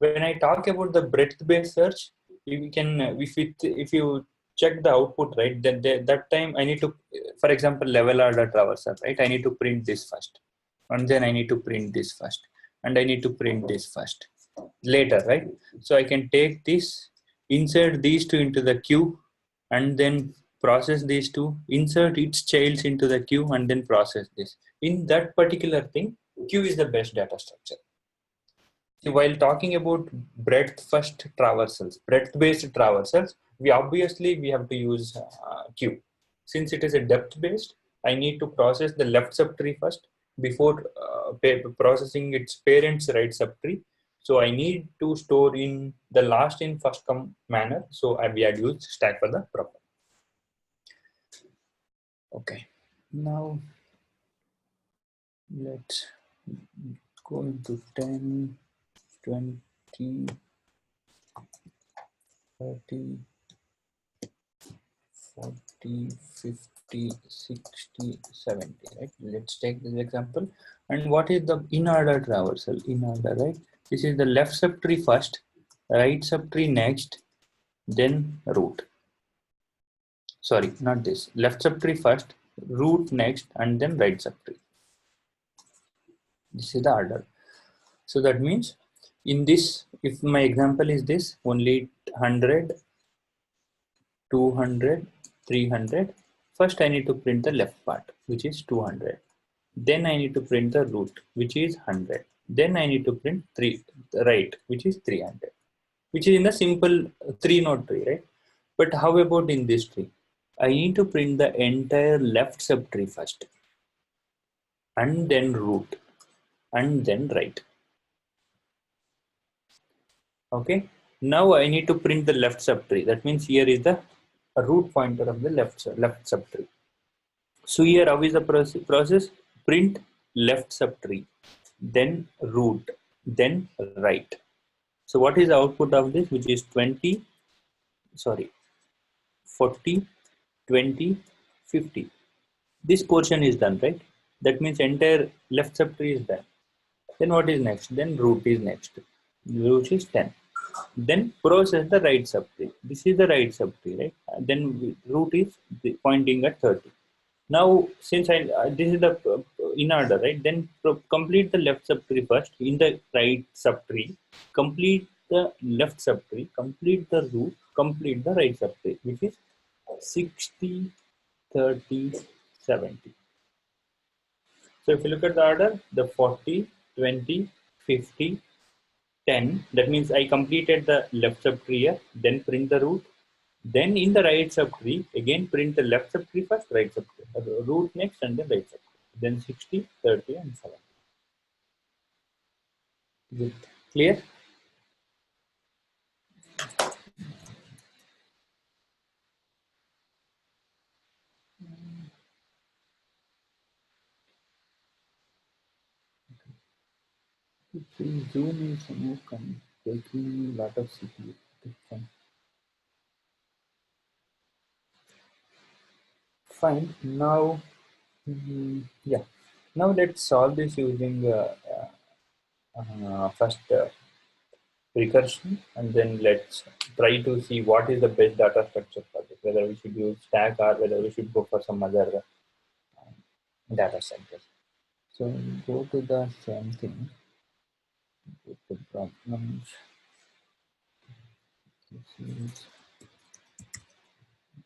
When I talk about the breadth based search, you can if you check the output, right? Then that time I need to, for example, level order traversal, right? I need to print this first, and then I need to print this first, and I need to print this first later, right? So I can take this, insert these two into the queue, and then process these two, insert its childs into the queue, and then process this. In that particular thing, queue is the best data structure. See, while talking about breadth-based traversals, we have to use queue. Since it is a depth-based, I need to process the left subtree first before processing its parent's right subtree. So I need to store in the last in first come manner. So we had used stack for the problem. Okay, now let's go into 10, 20, 30, 40, 50, 60, 70, right? Let's take this example. And what is the Inorder Traversal? Inorder, right? This is the left subtree first, right subtree next, then root. Sorry, not this. Left subtree first, root next, and then right subtree. This is the order. So that means in this, if my example is this, only 100, 200, 300. First I need to print the left part, which is 200. Then I need to print the root, which is 100. Then I need to print right, which is 300, which is in the simple 3-node tree, right? But how about in this tree? I need to print the entire left subtree first, and then root, and then right. Okay. Now I need to print the left subtree. That means here is the root pointer of the left subtree. So here how is the process? Print left subtree, then root, then right. So what is the output of this? Which is 40, 20, 50. This portion is done, right? That means entire left subtree is done. Then what is next? Then root is next. Root is 10. Then process the right subtree. This is the right subtree, right? Then root is pointing at 30. Now, since this is the in order, right? Then complete the left subtree first, in the right subtree, complete the left subtree, complete the root, complete the right subtree, which is 60, 30, 70. So if you look at the order, the 40, 20, 50, 10, that means I completed the left subtree here, then print the root. Then in the right subtree, again print the left subtree first, right subtree, root next, and then right subtree. Then 60, 30, and 70. Is it clear? Zoom is taking a lot of CPU. Fine. Now, yeah. Now let's solve this using first recursion, and then let's try to see what is the best data structure for this, whether we should use stack or whether we should go for some other data structure. So go to the same thing, go to problems. This is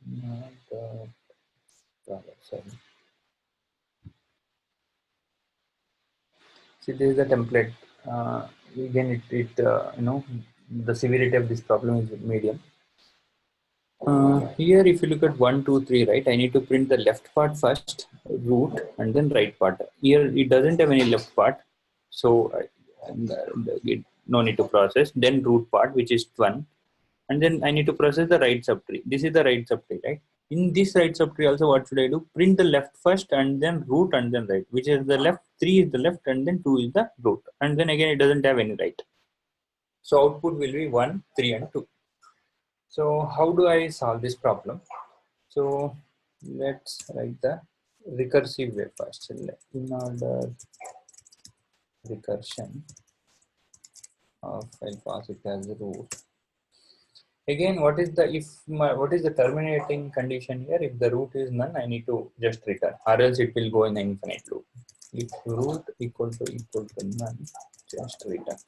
not the traversal. See, this is the template. Again, the severity of this problem is medium. Here, if you look at 1, 2, 3, right, I need to print the left part first, root, and then right part. Here, it doesn't have any left part, so no need to process. Then root part, which is 1, and then I need to process the right subtree. This is the right subtree, right? In this right subtree also, what should I do? Print the left first, and then root, and then right, which is the left. 3 is the left, and then 2 is the root, and then again it doesn't have any right. So output will be 1, 3, and 2. So how do I solve this problem? So let's write the recursive way first. In order recursion of, I'll pass it as root. Again, what is the terminating condition here? If the root is none, I need to just return, or else it will go in an infinite loop. If root equal to none, just return.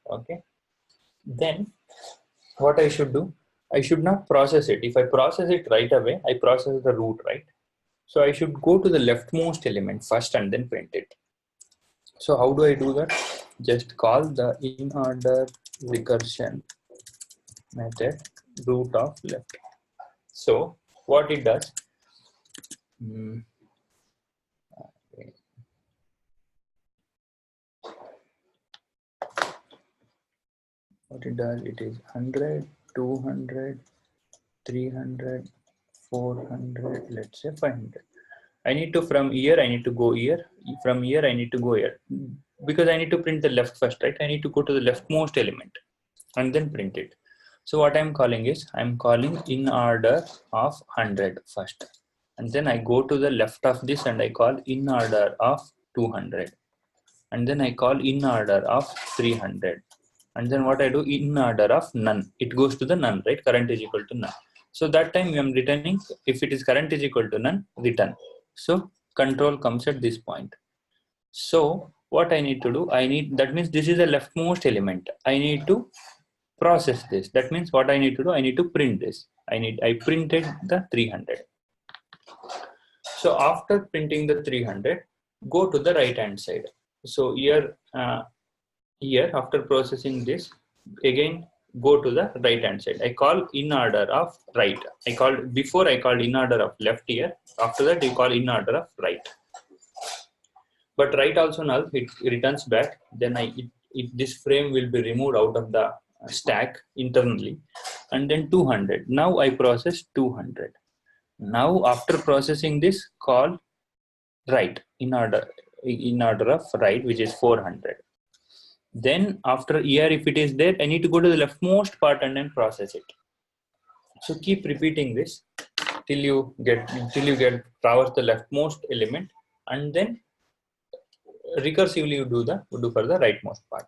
Okay. Then what I should do? I should not process it. If I process it right away, I process the root, right? So I should go to the leftmost element first and then print it. So how do I do that? Just call the inorder recursion method root of left. So what it does, it is 100, 200, 300, 400, let's say 500. I need to, from here, I need to go here. From here, I need to go here. Because I need to print the left first, right? I need to go to the leftmost element and then print it. So what I'm calling is, I'm calling in order of 100 first. And then I go to the left of this and I call in order of 200. And then I call in order of 300. And then what I do, in order of none. It goes to the none, right? Current is equal to none. So that time I'm returning, if it is current is equal to none, return. So control comes at this point. So what I need to do, that means this is the leftmost element. I need to process this. That means what I need to do, I need to print this. I printed the 300. So after printing the 300, go to the right hand side. So here after processing this, again go to the right hand side. I call in order of right. Before I called in order of left here. After that, you call in order of right. But right also null, it returns back. Then this frame will be removed out of the stack internally, and then 200. Now I process 200. Now after processing this, call right in order of right, which is 400. Then after here, if it is there, I need to go to the leftmost part and then process it. So keep repeating this till you get traverse the leftmost element, and then recursively you do for the rightmost part.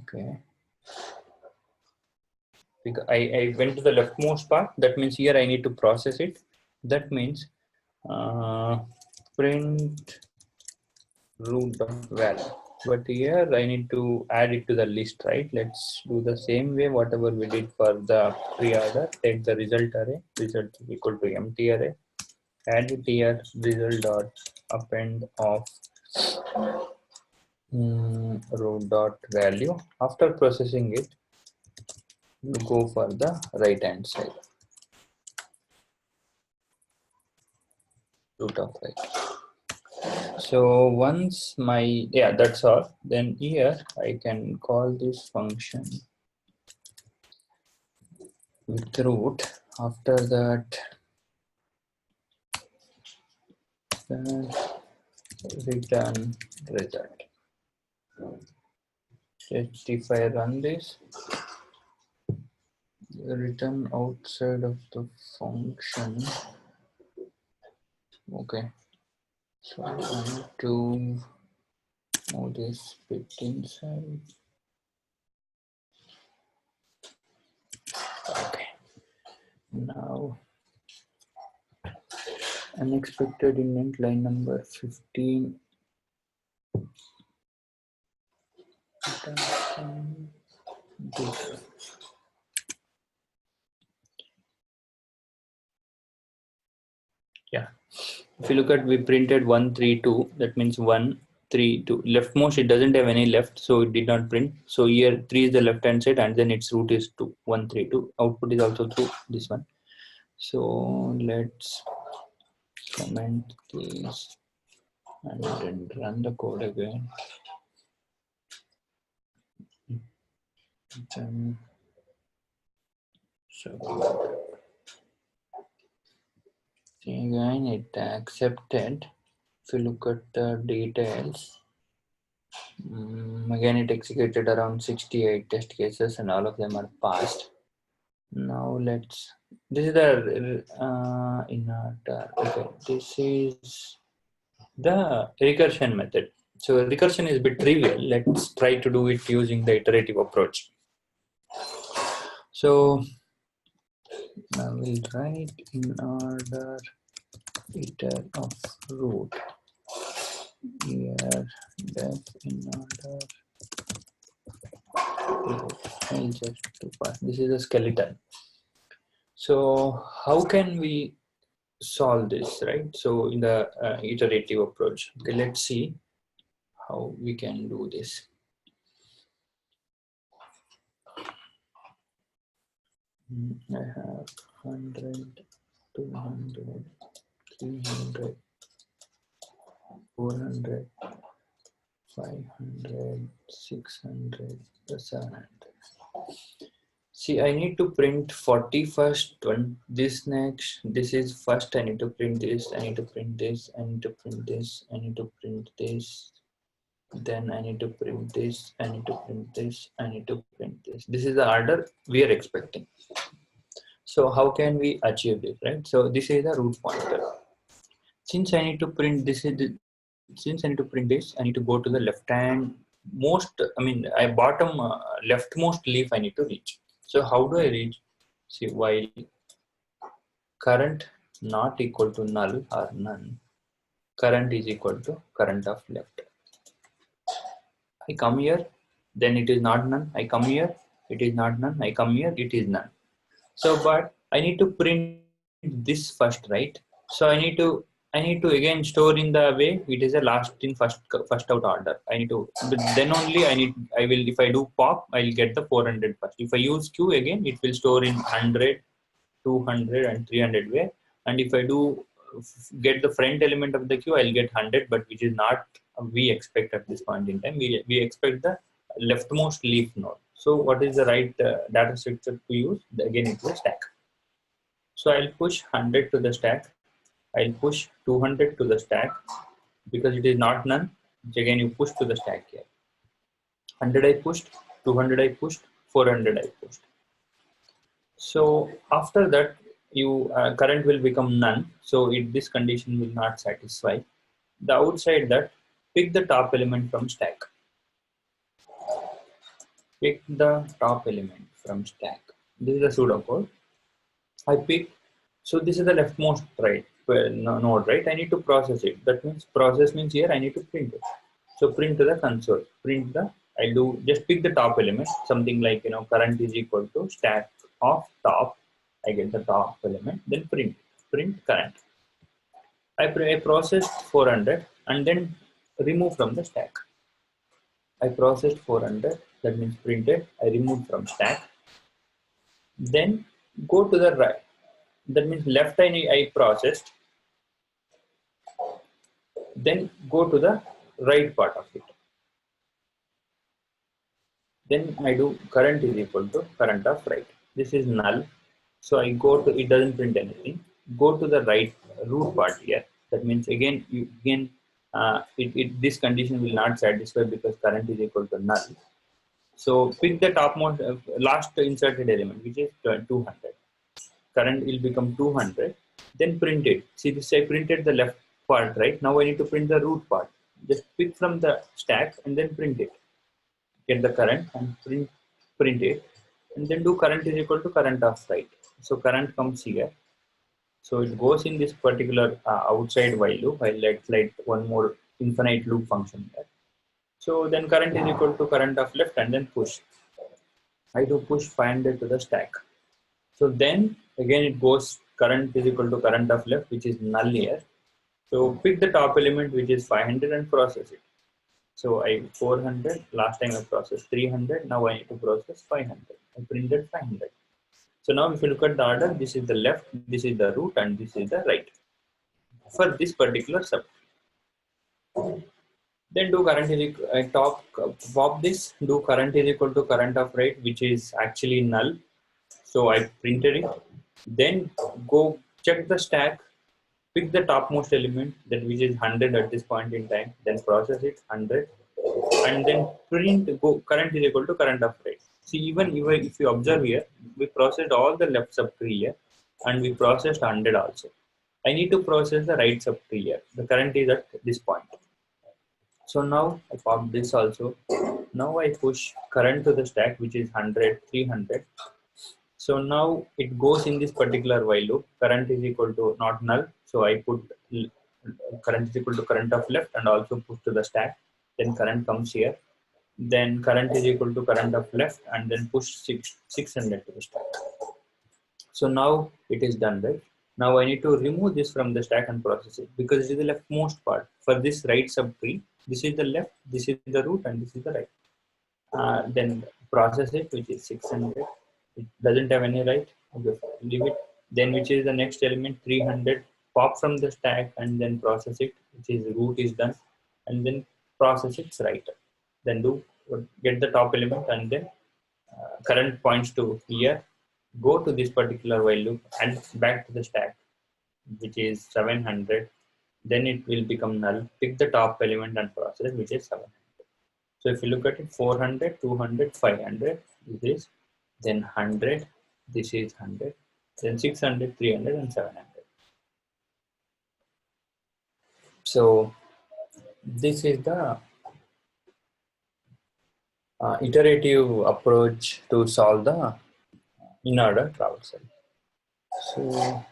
Okay. Because I went to the leftmost part. That means here I need to process it. That means print root.value. But here I need to add it to the list, right? Let's do the same way whatever we did for the pre-order. Take the result array, result is equal to empty array, add it here, result dot append of root dot value. After processing it, you go for the right hand side, root of right. So once that's all, then here I can call this function with root. After that, return result. If I run this, return outside of the function. Okay, so I need to move this bit inside. Okay, now unexpected indent line number 15. This. Yeah, if you look at, we printed 132, that means 132 leftmost, it doesn't have any left, so it did not print. So here 3 is the left hand side and then its root is 2, 132. Output is also through this one. So let's comment this and then run the code again. Then, so again it accepted. If you look at the details, again it executed around 68 test cases and all of them are passed. Now this is the Inorder. Okay, this is the recursion method. So recursion is a bit trivial. Let's try to do it using the iterative approach. So I will write Inorder iter of root here def Inorder root. I'll just do pass. This is a skeleton. So how can we solve this, right? So in the iterative approach, okay, let's see how we can do this. I have 100, 200, 300, 400, 500, 600, 700. See, I need to print 40 first, this next, this is first, I need to print this, I need to print this, I need to print this, I need to print this, then I need to print this, I need to print this, I need to print this. This is the order we are expecting. So how can we achieve this, right? So this is the root pointer. Since I need to print this, since I need to print this, I need to go to the left hand most, bottom leftmost leaf I need to reach. So how do I reach? See, while current not equal to null or none, current is equal to current of left. I come here, then it is not none. I come here, it is not none. I come here, it is none. So, but I need to print this first, right? So I need to again store in the way it is a last in first out order. I need to, but then only I will, if I do pop, I'll get the 400 first. If I use Q again, it will store in 100, 200 and 300 way. And if I do get the front element of the queue, I'll get 100, but which is not we expect at this point in time. We expect the leftmost leaf node. So what is the right data structure to use? Again, it will stack. So I'll push 100 to the stack. I'll push 200 to the stack because it is not none. Again, you push to the stack here. 100 I pushed, 200 I pushed, 400 I pushed. So after that, you current will become none. So this condition will not satisfy. The outside that, pick the top element from stack. Pick the top element from stack. This is the pseudocode. I pick. So this is the leftmost right node, right? I need to process it. That means process means here I need to print it. So print to the console. Print the, I do just pick the top element, something like current is equal to stack of top. I get the top element, then print current. I processed 400 and then remove from the stack. I processed 400, that means printed. I removed from stack. Then go to the right. That means left I processed. Then go to the right part of it. Then I do current is equal to current of right. This is null. So I go to, it doesn't print anything. Go to the right root part here. That means again, this condition will not satisfy because current is equal to null. So pick the topmost, last inserted element, which is 200. Current will become 200. Then print it. See this, I printed the left part, right? Now I need to print the root part. Just pick from the stack and then print it. Get the current and print it, and then do current is equal to current of right. So current comes here. So it goes in this particular outside while loop. I'll let one more infinite loop function there. So then current is equal to current of left and then push. I do push 500 to the stack. So then again it goes current is equal to current of left, which is null here. So pick the top element, which is 500, and process it. So I 400, last time I processed 300, now I need to process 500. I printed 500. So now if you look at the order, this is the left, this is the root, and this is the right for this particular sub. Then do current is equal, pop this, do current is equal to current of right, which is actually null. So I printed it. Then go check the stack, pick the topmost element, that which is 100 at this point in time, then process it 100, and then print go current is equal to current of right. See, even if you observe here, we processed all the left subtree here, and we processed 100 also. I need to process the right subtree here. The current is at this point. So now I pop this also. Now I push current to the stack, which is 100, 300. So now it goes in this particular while loop. Current is equal to not null. So I put current is equal to current of left and also push to the stack. Then current comes here. Then current is equal to current of left and then push 600 to the stack. So now it is done, right? Now I need to remove this from the stack and process it because it is the leftmost part. For this right subtree, this is the left, this is the root, and this is the right. Then process it, which is 600. It doesn't have any right. Okay, leave it. Then which is the next element, 300. Pop from the stack and then process it, which is root is done, and then process its right. Then do get the top element and then current points to here. Go to this particular while loop and back to the stack, which is 700. Then it will become null. Pick the top element and process, which is 700. So if you look at it, 400, 200, 500, this is, then 100, this is 100, then 600, 300, and 700. So this is the iterative approach to solve the Inorder Traversal. So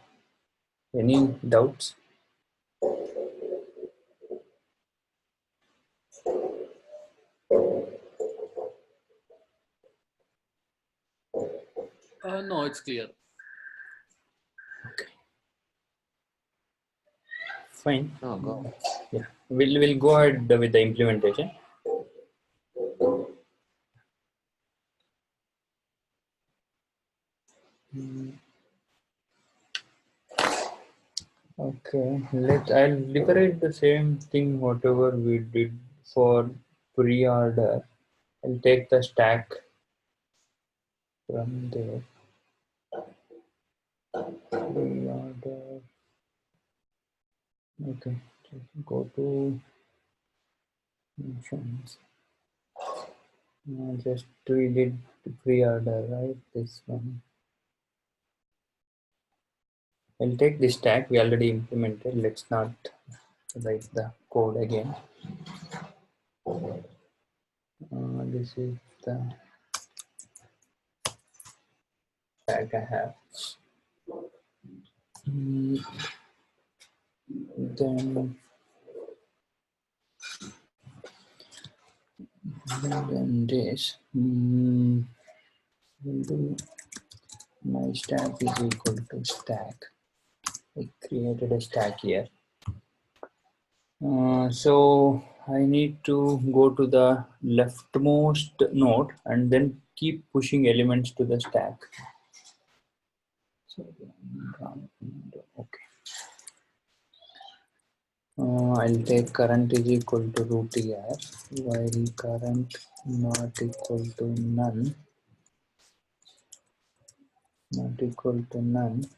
any doubts? No, it's clear. Okay. Fine. No, go. Yeah, we'll go ahead with the implementation. Okay, I'll reiterate the same thing whatever we did for pre-order. I'll take the stack from there. Pre-order. Okay, just go to functions. Just we did pre-order, right? This one. I'll take this stack we already implemented. Let's not write the code again. This is the stack I have. then this we'll do my stack is equal to stack. I created a stack here. So I need to go to the leftmost node and then keep pushing elements to the stack. So, okay. I'll take current is equal to root here, while current not equal to none. Not equal to none.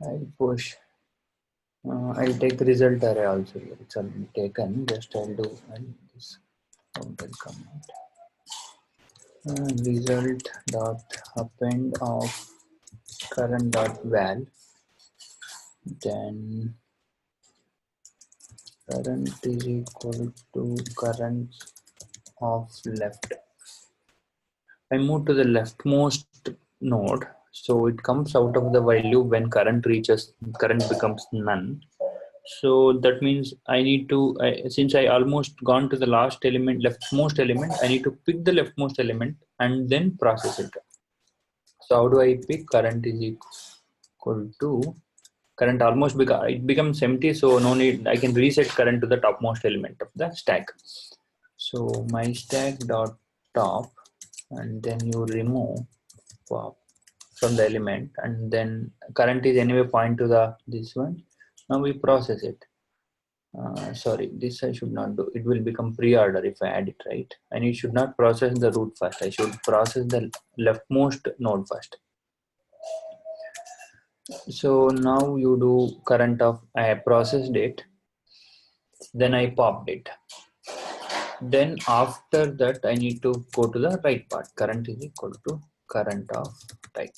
I'll push. I'll take result array also here. It's already taken. Just I'll do this. Will come out. Result dot append of current dot val. Then current is equal to current of left. I move to the leftmost node, so it comes out of the while loop when current becomes none. So that means I need to, since I almost gone to the leftmost element, I need to pick the leftmost element and then process it. So how do I pick? Current is equal to current almost it becomes empty, so no need, I can reset current to the topmost element of the stack. So my stack dot top, and then you remove pop from the element, and then current is anyway point to the this one. Now we process it. Sorry, this I should not do. It will become pre-order if I add it, right? And it should not process the root first. I should process the leftmost node first. So now you do current of, I processed it, then I popped it. Then after that, I need to go to the right part. Current is equal to current of right.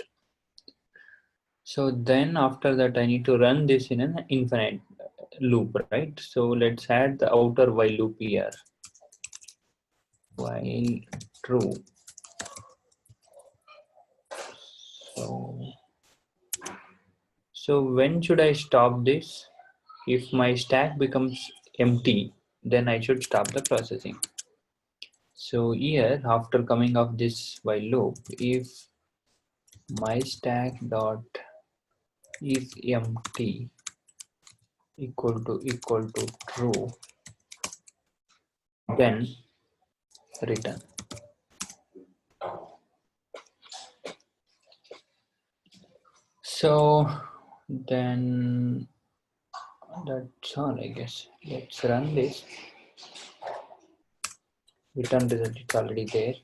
So then after that, I need to run this in an infinite loop, right? So let's add the outer while loop here. While true. So when should I stop this? If my stack becomes empty, then I should stop the processing. So here, after coming of this while loop, if my stack dot is empty equal to true, then return. So then that's all, I guess. Let's run this. Return result, it's already there.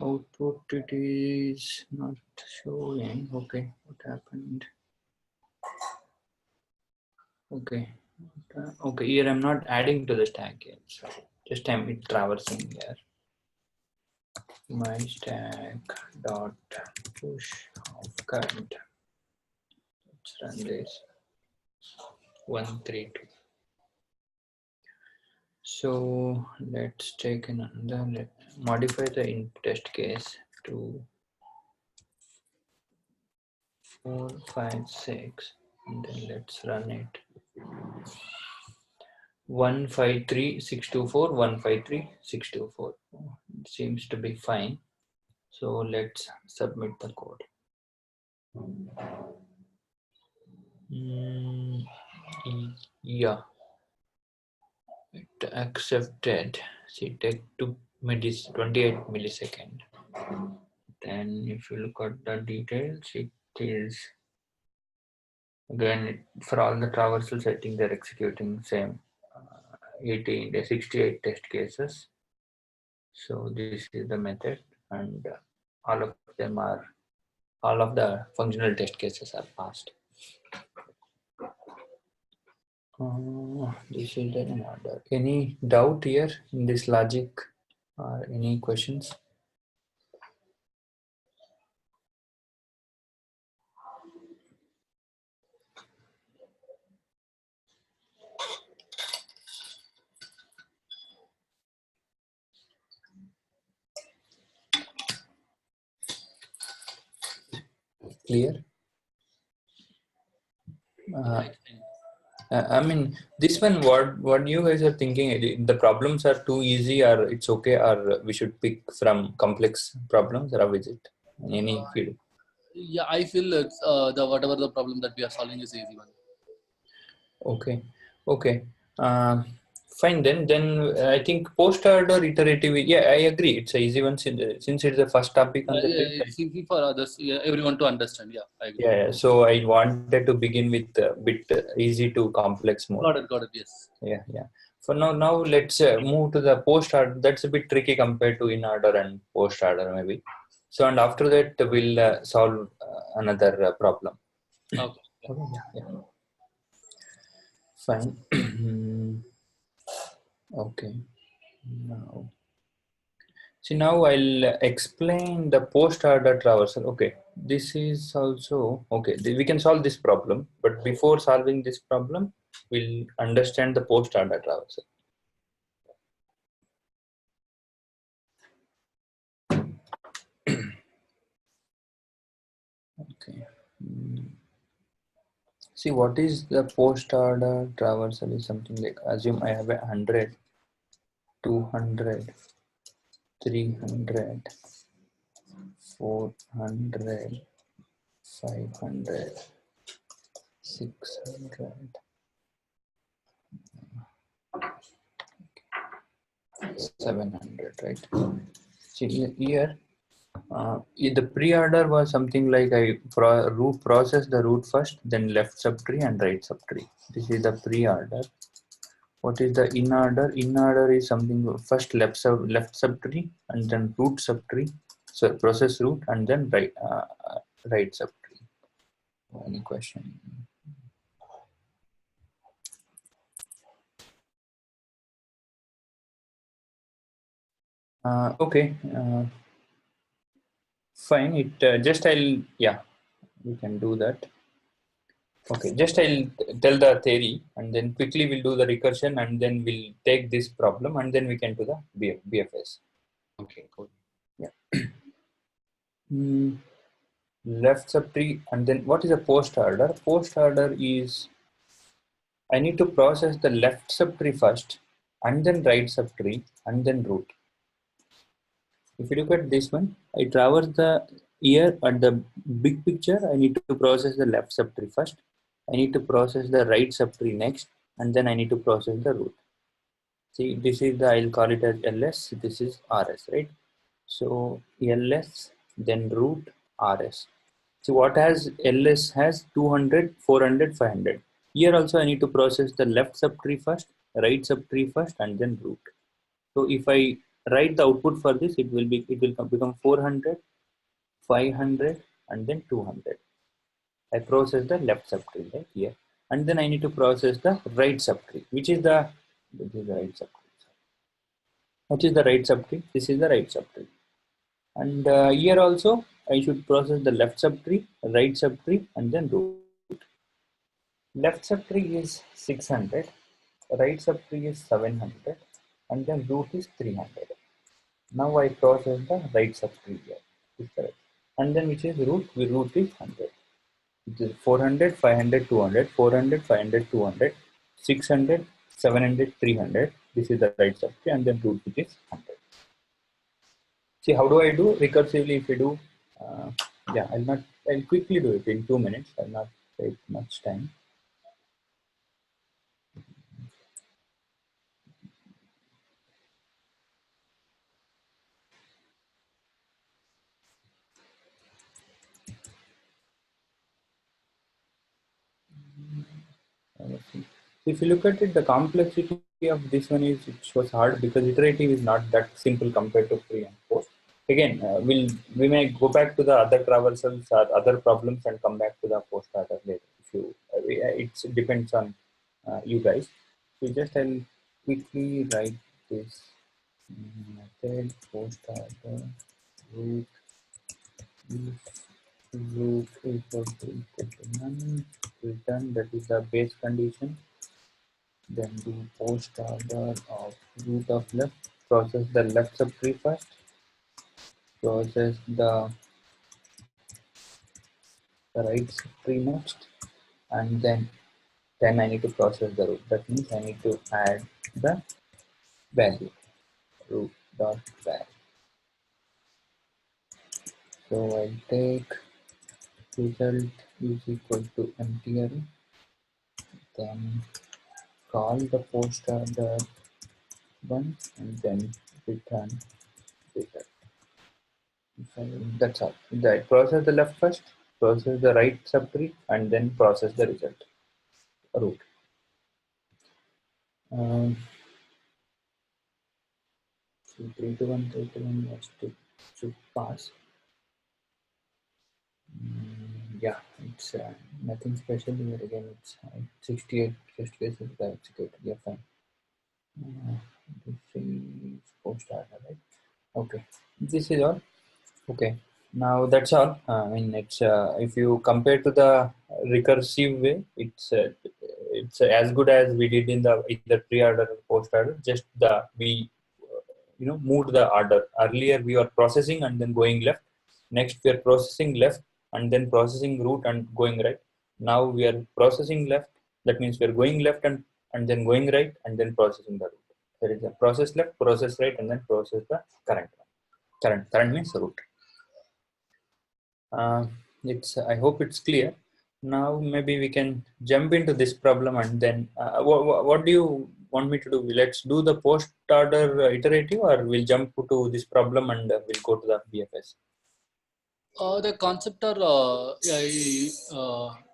Output, it is not showing. Okay, what happened? Okay, okay, here I'm not adding to the stack yet, so just I'm traversing here. My stack dot push of current. Let's run this. 132. So let's take another, modify the test case to 456, and then let's run it. 153,624, 153,624. It seems to be fine. So let's submit the code. Yeah, it accepted. See, take 28 milliseconds. Then if you look at the details, it is again for all the traversals. I think they're executing same 68 test cases. So this is the method, and all of the functional test cases are passed. This is an order. Any doubt here in this logic or any questions? Clear? Right. I mean, this one, what you guys are thinking? The problems are too easy, or it's okay, or we should pick from complex problems, or how is it? In any field. Yeah, I feel it's the whatever the problem that we are solving is easy one. Okay, okay. Um, Fine then. Then I think post-order iterative. Yeah, I agree. It's a easy one since it's the first topic on Yeah, the yeah, trip. it's easy for others, yeah, everyone to understand. Yeah, I agree. Yeah, yeah. So I wanted to begin with a bit easy to complex mode. Got it. Yes. Yeah, yeah. For now let's move to the post-order. That's a bit tricky compared to in-order and post-order maybe. So and after that we'll solve another problem. Okay. Yeah. Okay, yeah, yeah. Fine. Okay. Now, see, now I'll explain the post-order traversal. Okay, this is also okay. We can solve this problem, but before solving this problem, we'll understand the post-order traversal. Okay. See, what is the post-order traversal? Is something like, assume I have 100, 200, 300, 400, 500, 600, 700, right? See, here the pre-order was something like I process the root first, then left subtree and right subtree. This is the pre-order. What is the in-order? In-order is something first left subtree and then root subtree. So process root and then right subtree. Any question? Okay. Fine. It just yeah, we can do that. Okay, just I'll tell the theory and then quickly we'll do the recursion and then we'll take this problem and then we can do the BFS. Okay, cool. Yeah. Left subtree and then what is a post order? Post order is I need to process the left subtree first and then right subtree and then root. If you look at this one, I traverse the here at the big picture. I need to process the left subtree first. I need to process the right subtree next, and then I need to process the root. See, this is the, I'll call it as LS, this is RS, right? So LS, then root RS. So what has LS has 200, 400, 500. Here also I need to process the left subtree first, right subtree first, and then root. So if I write the output for this, it will become 400, 500, and then 200. I process the left subtree right here, and then I need to process the right subtree, which is the right subtree. Which is the right subtree? This is the right subtree. And here also, I should process the left subtree, right subtree, and then root. Left subtree is 600, right subtree is 700, and then root is 300. Now I process the right subtree here. Is correct. And then which is root? The root is 100. It is 400, 500, 200, 400, 500, 200, 600, 700, 300. This is the right subtree, and then root which is 100. See, how do I do recursively? If I do, yeah, I'll quickly do it in 2 minutes. I'll not take much time. If you look at it, the complexity of this one is it was hard because iterative is not that simple compared to pre and post. Again, we may go back to the other traversals or other problems and come back to the post order later. If you, it depends on you guys. So just I'll quickly write this method post order root if root equal to none return, that is the base condition. Then do post order of root of left, process the left subtree first, process the the right tree next, and then I need to process the root. That means I need to add the value root dot var. So I'll take result is equal to empty array, then call the post order one, and then return result. So that's all. Process the left first, process the right subtree, and then process the result root. So 3 to 1, 3 to 1 was to pass. Yeah, it's nothing special here. Again, it's 68 just cases by executed. Yeah, fine. This is post order, right? Okay, this is all. Okay, now that's all. I mean, it's if you compare to the recursive way, it's as good as we did in the either pre-order or post-order. Just we moved the order. Earlier we were processing and then going left. Next we are processing left and then processing root and going right. Now we are processing left. That means we are going left and then going right and then processing the root. There is a process left, process right, and then process the current one. Current means root. I hope it's clear. Now maybe we can jump into this problem, and then what do you want me to do? Let's do the post order iterative, or we'll jump to this problem and we'll go to the BFS. The concept are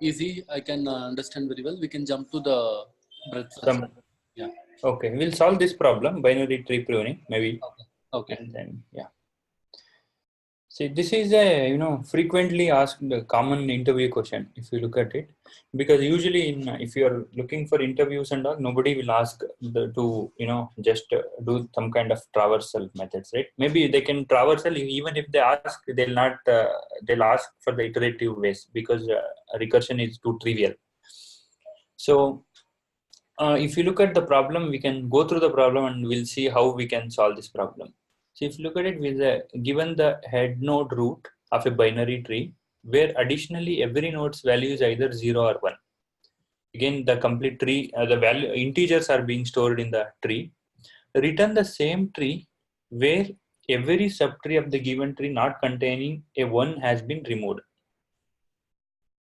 easy. I can understand very well. We can jump to the breadth as well. Yeah. Okay, we'll solve this problem, binary tree pruning, maybe. Okay. And then yeah. See, this is a frequently asked common interview question if you look at it, because usually if you are looking for interviews and all, nobody will ask to just do some kind of traversal methods, right? Maybe they can traversal, even if they ask, they'll not they'll ask for the iterative ways because recursion is too trivial. So if you look at the problem, we can go through the problem and we'll see how we can solve this problem. So if you look at it, given the head node root of a binary tree, where additionally every node's value is either 0 or 1. Again, the complete tree, the value integers are being stored in the tree. Return the same tree where every subtree of the given tree not containing a 1 has been removed.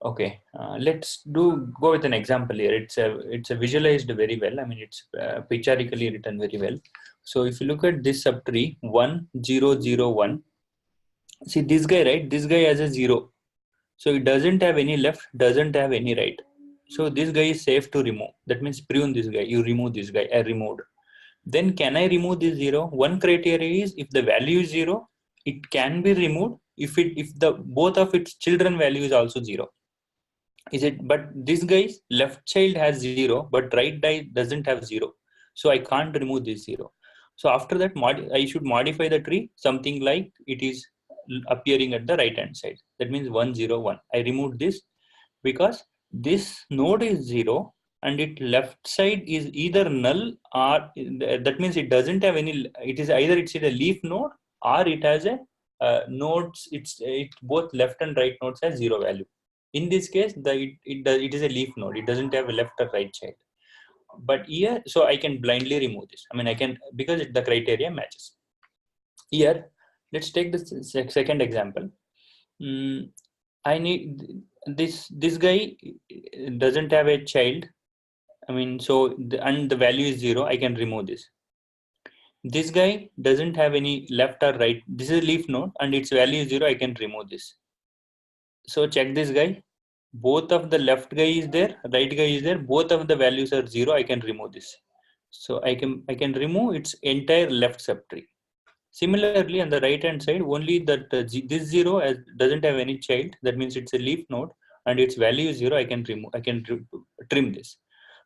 Okay, let's go with an example here. It's a visualized very well. I mean, it's pictorically written very well. So if you look at this subtree 1 0 0 1, see this guy, right? This guy has a 0, so it doesn't have any left, doesn't have any right. So this guy is safe to remove. That means prune this guy. You remove this guy. I removed. Then can I remove this 0? One criteria is if the value is 0, it can be removed. If the both of its children value is also 0. Is it? But this guy's left child has 0 but right child doesn't have 0, so I can't remove this 0. So after that I should modify the tree something like it is appearing at the right hand side. That means 1 0 1. I removed this because this node is 0 and its left side is either null, or that means it doesn't have any. It is either it's a leaf node or it has a nodes. It both left and right nodes has 0 value. In this case, it is a leaf node. It doesn't have a left or right child. But here, so I can blindly remove this. I mean, I can, because the criteria matches. Here, let's take the second example. I need this guy doesn't have a child. I mean, so and the value is 0. I can remove this. This guy doesn't have any left or right. This is a leaf node and its value is 0. I can remove this. So check this guy. Both of the left guy is there, right guy is there. Both of the values are 0. I can remove this. So I can remove its entire left subtree. Similarly, on the right hand side, only that this 0 doesn't have any child. That means it's a leaf node and its value is 0. I can remove. I can trim this.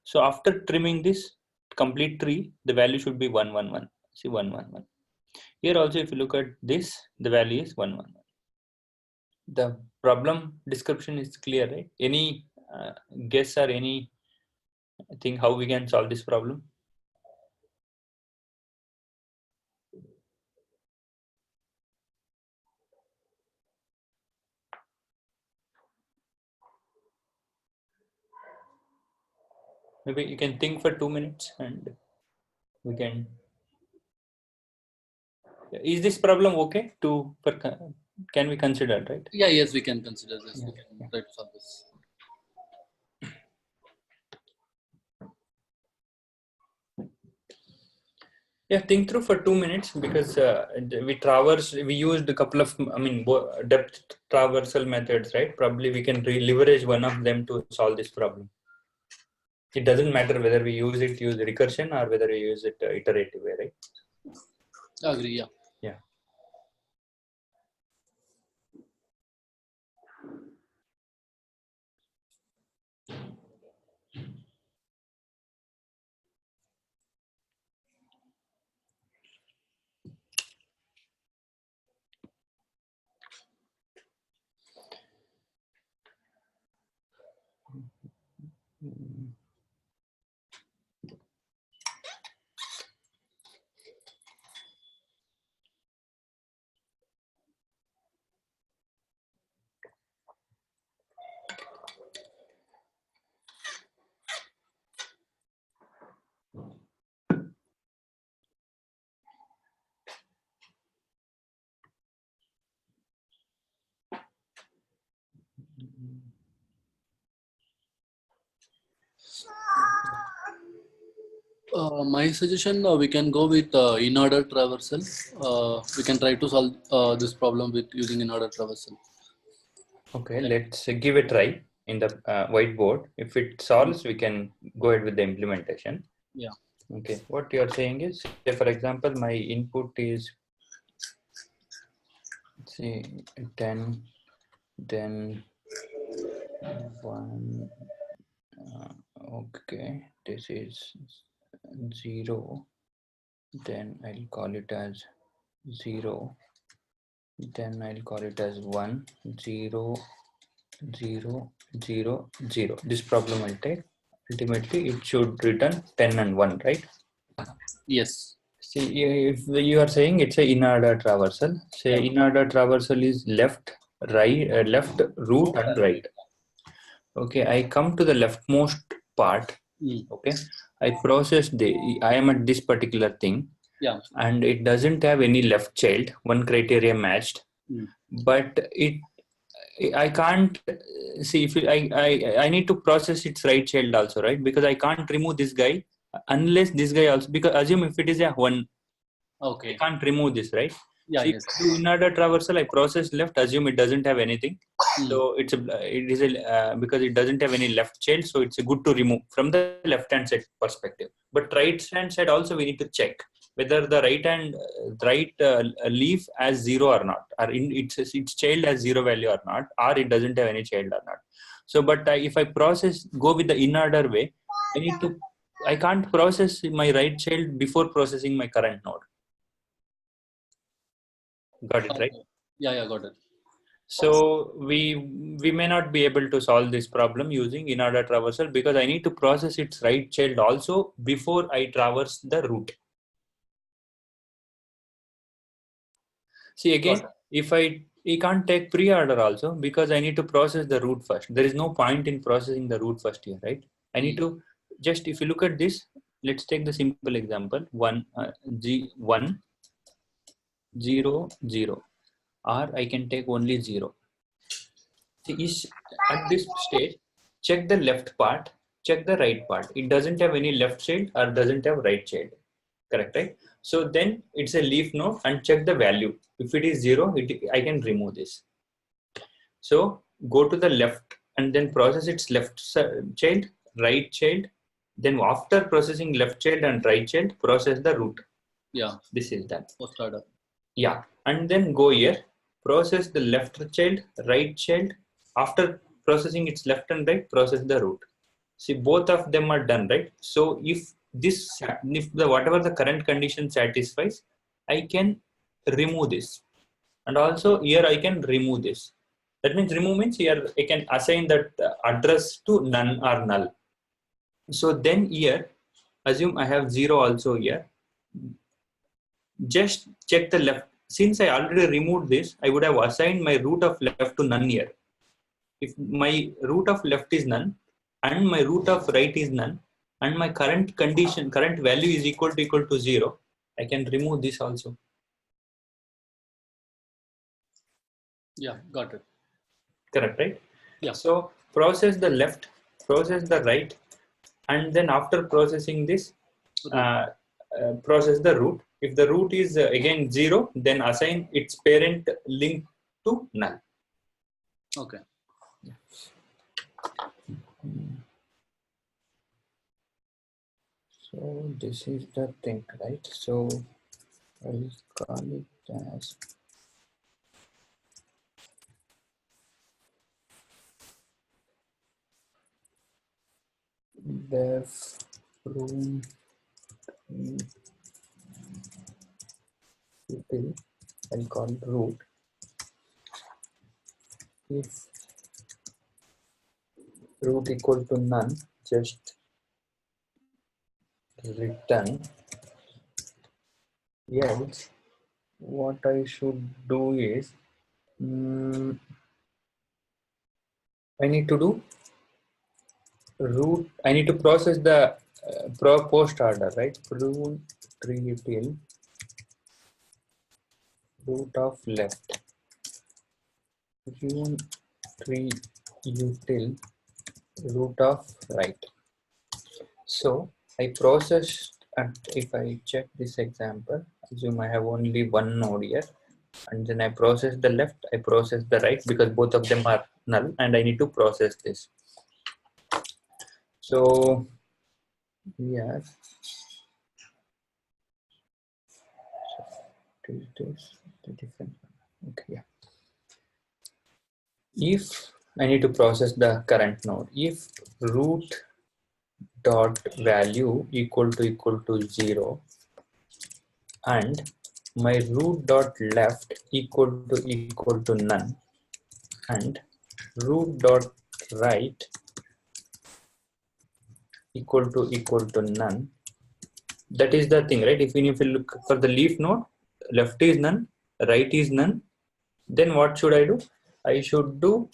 So after trimming this complete tree, the value should be 1 1 1. See 1 1 1. Here also, if you look at this, the value is 1 1 1. The problem description is clear, right? Any guess or any thing how we can solve this problem? Maybe you can think for 2 minutes and we can. Is this problem okay to, can we consider, right? Yeah, yes, we can consider this. Yeah, We can yeah. try to solve this. Yeah, think through for 2 minutes because we used a couple of, depth traversal methods, right? Probably we can leverage one of them to solve this problem. It doesn't matter whether we use recursion or whether we use it iterative way, right? Agree, yeah. Yeah. My suggestion, we can go with Inorder Traversal. We can try to solve this problem with using Inorder Traversal. Okay, let's give a try in the whiteboard. If it solves, we can go ahead with the implementation. Yeah. Okay, what you are saying is, say for example, my input is, say 10, then 1. Okay, this is 0. Then I'll call it as 0. Then I'll call it as 1, 0, 0, 0, 0. This problem I'll take. Ultimately, it should return 10 and 1, right? Yes. See, if you are saying it's a Inorder Traversal, say Inorder Traversal is left, right, left, root and right. Okay, I come to the leftmost part. Okay, I process I am at this particular thing. Yeah. And it doesn't have any left child, one criteria matched. But I can't see if I need to process its right child also, right? Because I can't remove this guy unless this guy also, because assume if it is a 1, Okay. I can't remove this, right? Yeah, so yes. if you Inorder Traversal, I process left, assume it doesn't have anything. So it is because it doesn't have any left child, so it's good to remove from the left hand side perspective. But right hand side also we need to check whether the right leaf as 0 or not, or its child as 0 value or not, or it doesn't have any child or not. So but if I go with the Inorder way, I can't process my right child before processing my current node. Got it, right? Yeah, got it. So we may not be able to solve this problem using Inorder Traversal because I need to process its right child also before I traverse the root. See again, if I can't take pre-order also because I need to process the root first. There is no point in processing the root first here, right? I need to just, if you look at this, let's take the simple example, 1, 0, 0, or I can take only 0. See, at this stage, check the left part, check the right part. It doesn't have any left child or doesn't have right child. Correct, right? So then it's a leaf node and check the value. If it is 0, I can remove this. So go to the left and then process its left child, right child. Then after processing left child and right child, process the root. Yeah. This is that. Postorder. Yeah. And then go here, process the left child, right child. After processing its left and right, process the root. See, both of them are done, right? So if whatever the current condition satisfies, I can remove this. And also here I can remove this. That means remove means here I can assign that address to none or null. So then here, assume I have 0 also here. Just check the left. Since I already removed this, I would have assigned my root of left to none here. If my root of left is none and my root of right is none, and my current condition, current value is equal to 0, I can remove this also. Yeah, got it. Correct, right? Yeah. So process the left, process the right, and then after processing this, process the root. If the root is again 0, then assign its parent link to null. Okay. So this is the thing, right? So I'll call it as def room util. I'll call root. If root equal to none, just return. Else, what I should do is I need to do root. I need to process the post order, right? Prune tree till root of left. Prune tree util root of right. So I processed, and if I check this example, assume I have only one node here, and then I process the left, I process the right, because both of them are null, and I need to process this. So yeah, this the different one. Okay, yeah. If I need to process the current node, if root dot value equal to 0 and my root dot left equal to none and root dot right equal to none, that is the thing, right? If you look for the leaf node, left is none, right is none, then what should I do? I should do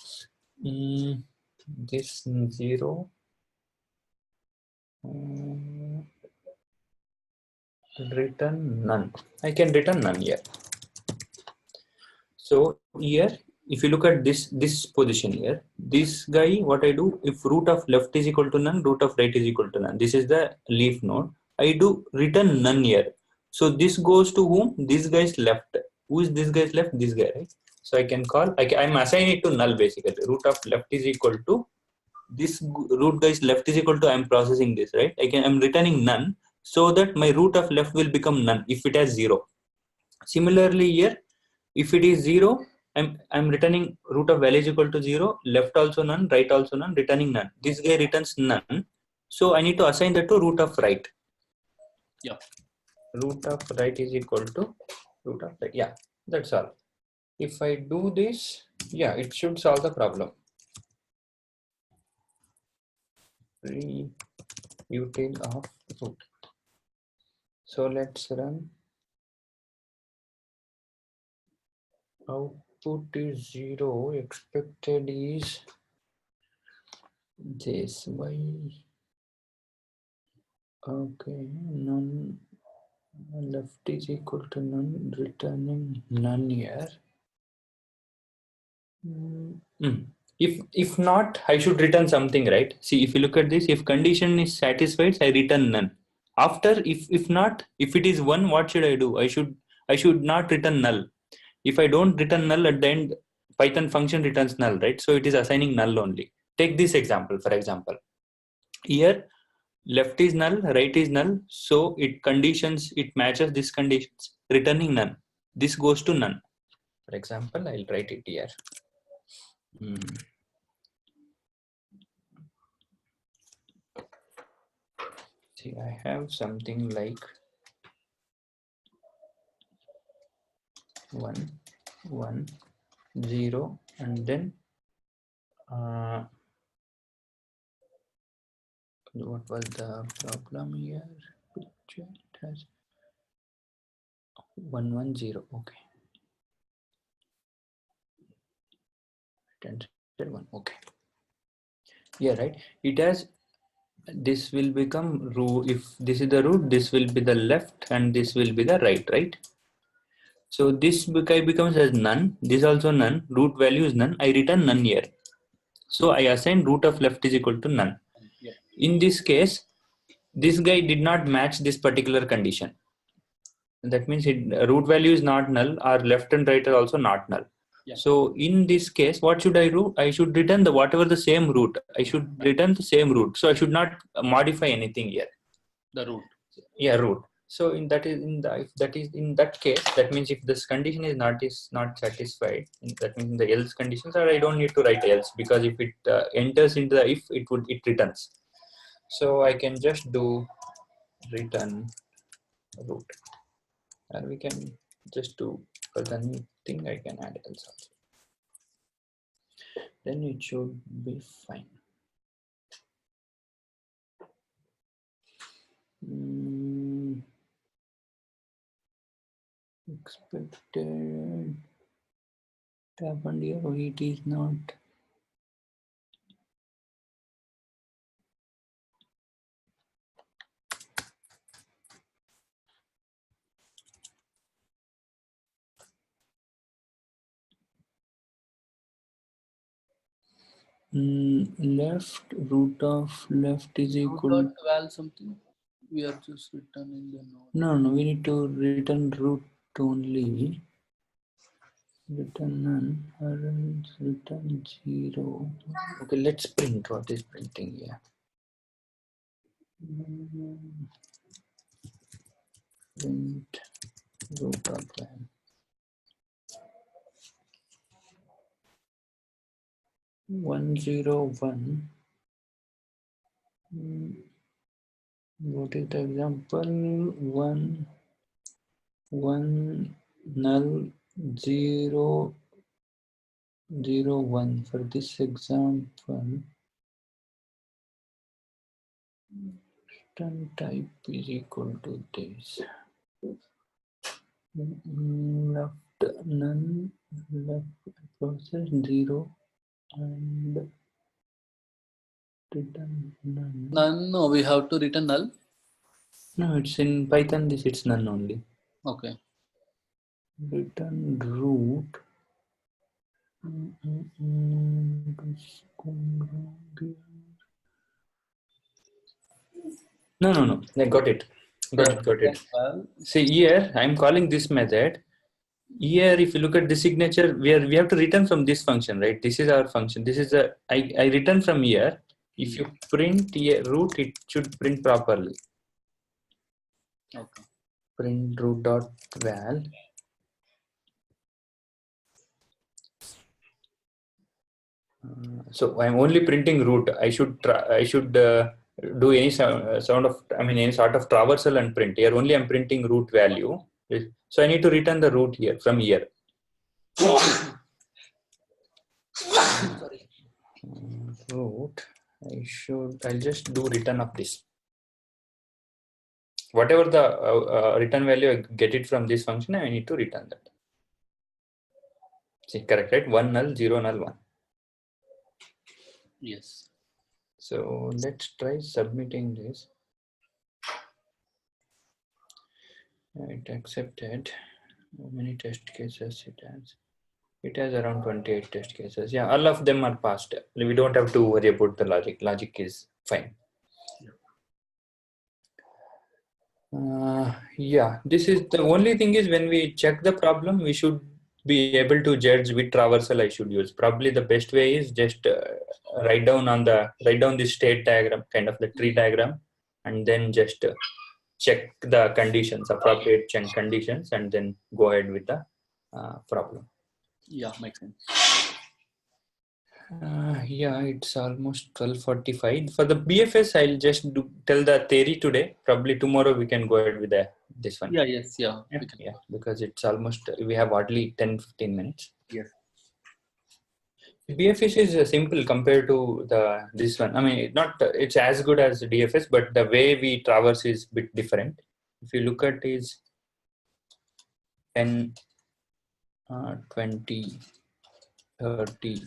this 0, return none. I can return none here. So here, if you look at this position here, this guy, what I do, if root of left is equal to none, root of right is equal to none, this is the leaf node, I do return none here. So this goes to whom? This guy's left. Who is this guy's left? This guy, right? So I can call, I'm assigning it to null basically. Root of left is equal to this root guy's left is equal to, I'm processing this, right? I'm returning none, so that my root of left will become none if it has 0. Similarly here, if it is 0, I'm returning root of value is equal to 0, left also none, right also none, returning none. This guy returns none, so I need to assign that to root of right. Yeah. Root of right is equal to root of right. Yeah, that's all. If I do this, yeah, it should solve the problem. Util of root. So let's run. Output is 0, expected is this. Why? Okay, none, left is equal to none, returning none here. If not, I should return something, right? See, if you look at this, if condition is satisfied, I return none. After, if not, if it is 1, what should I do? I should not return null. If I don't return null at the end, Python function returns null, right? So it is assigning null only. Take this example, for example. Here, left is null, right is null. So it matches these conditions, returning none. This goes to none. For example, I'll write it here. See, I have something like 1, 1, 0, and then what was the problem here? Picture, it has 1, 1, 0. Okay. 10, 1. Okay. Yeah, right. It has this will become root. If this is the root, this will be the left and this will be the right, right? So this becomes as none. This also none. Root value is none. I return none here. So I assign root of left is equal to none. Yep. In this case, this guy did not match this particular condition. That means root value is not null, or left and right are also not null. Yeah. So in this case, what should I do? I should return the whatever the same root. I should return the same root. So I should not modify anything here. The root. Yeah, root. So in that is in the if that is in that case, that means if this condition is not satisfied, that means in the else conditions, or I don't need to write else, because if it enters into the if, it returns. So I can just do return root, or we can just do for the new thing I can add else also. Then it should be fine. Expected happened here, or it is not. Left root of left is equal. Root dot val something. We are just returning the node. No, we need to return root only. Return none, or else return 0. Okay, let's print what is printing here. Print root of val. 101. What is the example? 1 null 0 0 1. For this example, return type is equal to this. Left none, left process 0, and return none. None. No, we have to return null. No, it's in Python. It's none only. Okay. Return root. No. I got it. Got it. Val. See here, I'm calling this method. Here, if you look at the signature, we have to return from this function, right? This is our function. This is I return from here. If you print here root, it should print properly. Okay. Print root dot val. So I'm only printing root. I should do any sound of, any sort of traversal and print. Here only I'm printing root value. So I need to return the root here from here. Sorry. Root. I'll just do return of this. Whatever the return value, I get it from this function, I need to return that. See, correct, right? 1 null, 0 null, 1. Yes. So let's try submitting this. It accepted. How many test cases it has? It has around 28 test cases. Yeah, all of them are passed. We don't have to worry about the logic. Logic is fine. Yeah, this is the only thing is when we check the problem, we should be able to judge which traversal I should use. Probably the best way is just write down the state diagram, kind of the tree diagram, and then just check the conditions, appropriate check conditions, and then go ahead with the problem. Yeah, makes sense. Yeah, it's almost 12:45. For the BFS, I'll just tell the theory today. Probably tomorrow we can go ahead with this one. Yeah. Yeah, because it's almost, we have hardly 10-15 minutes. Yes. BFS is simple compared to this one. It's as good as DFS, but the way we traverse is a bit different. If you look at is 10, 20, 30,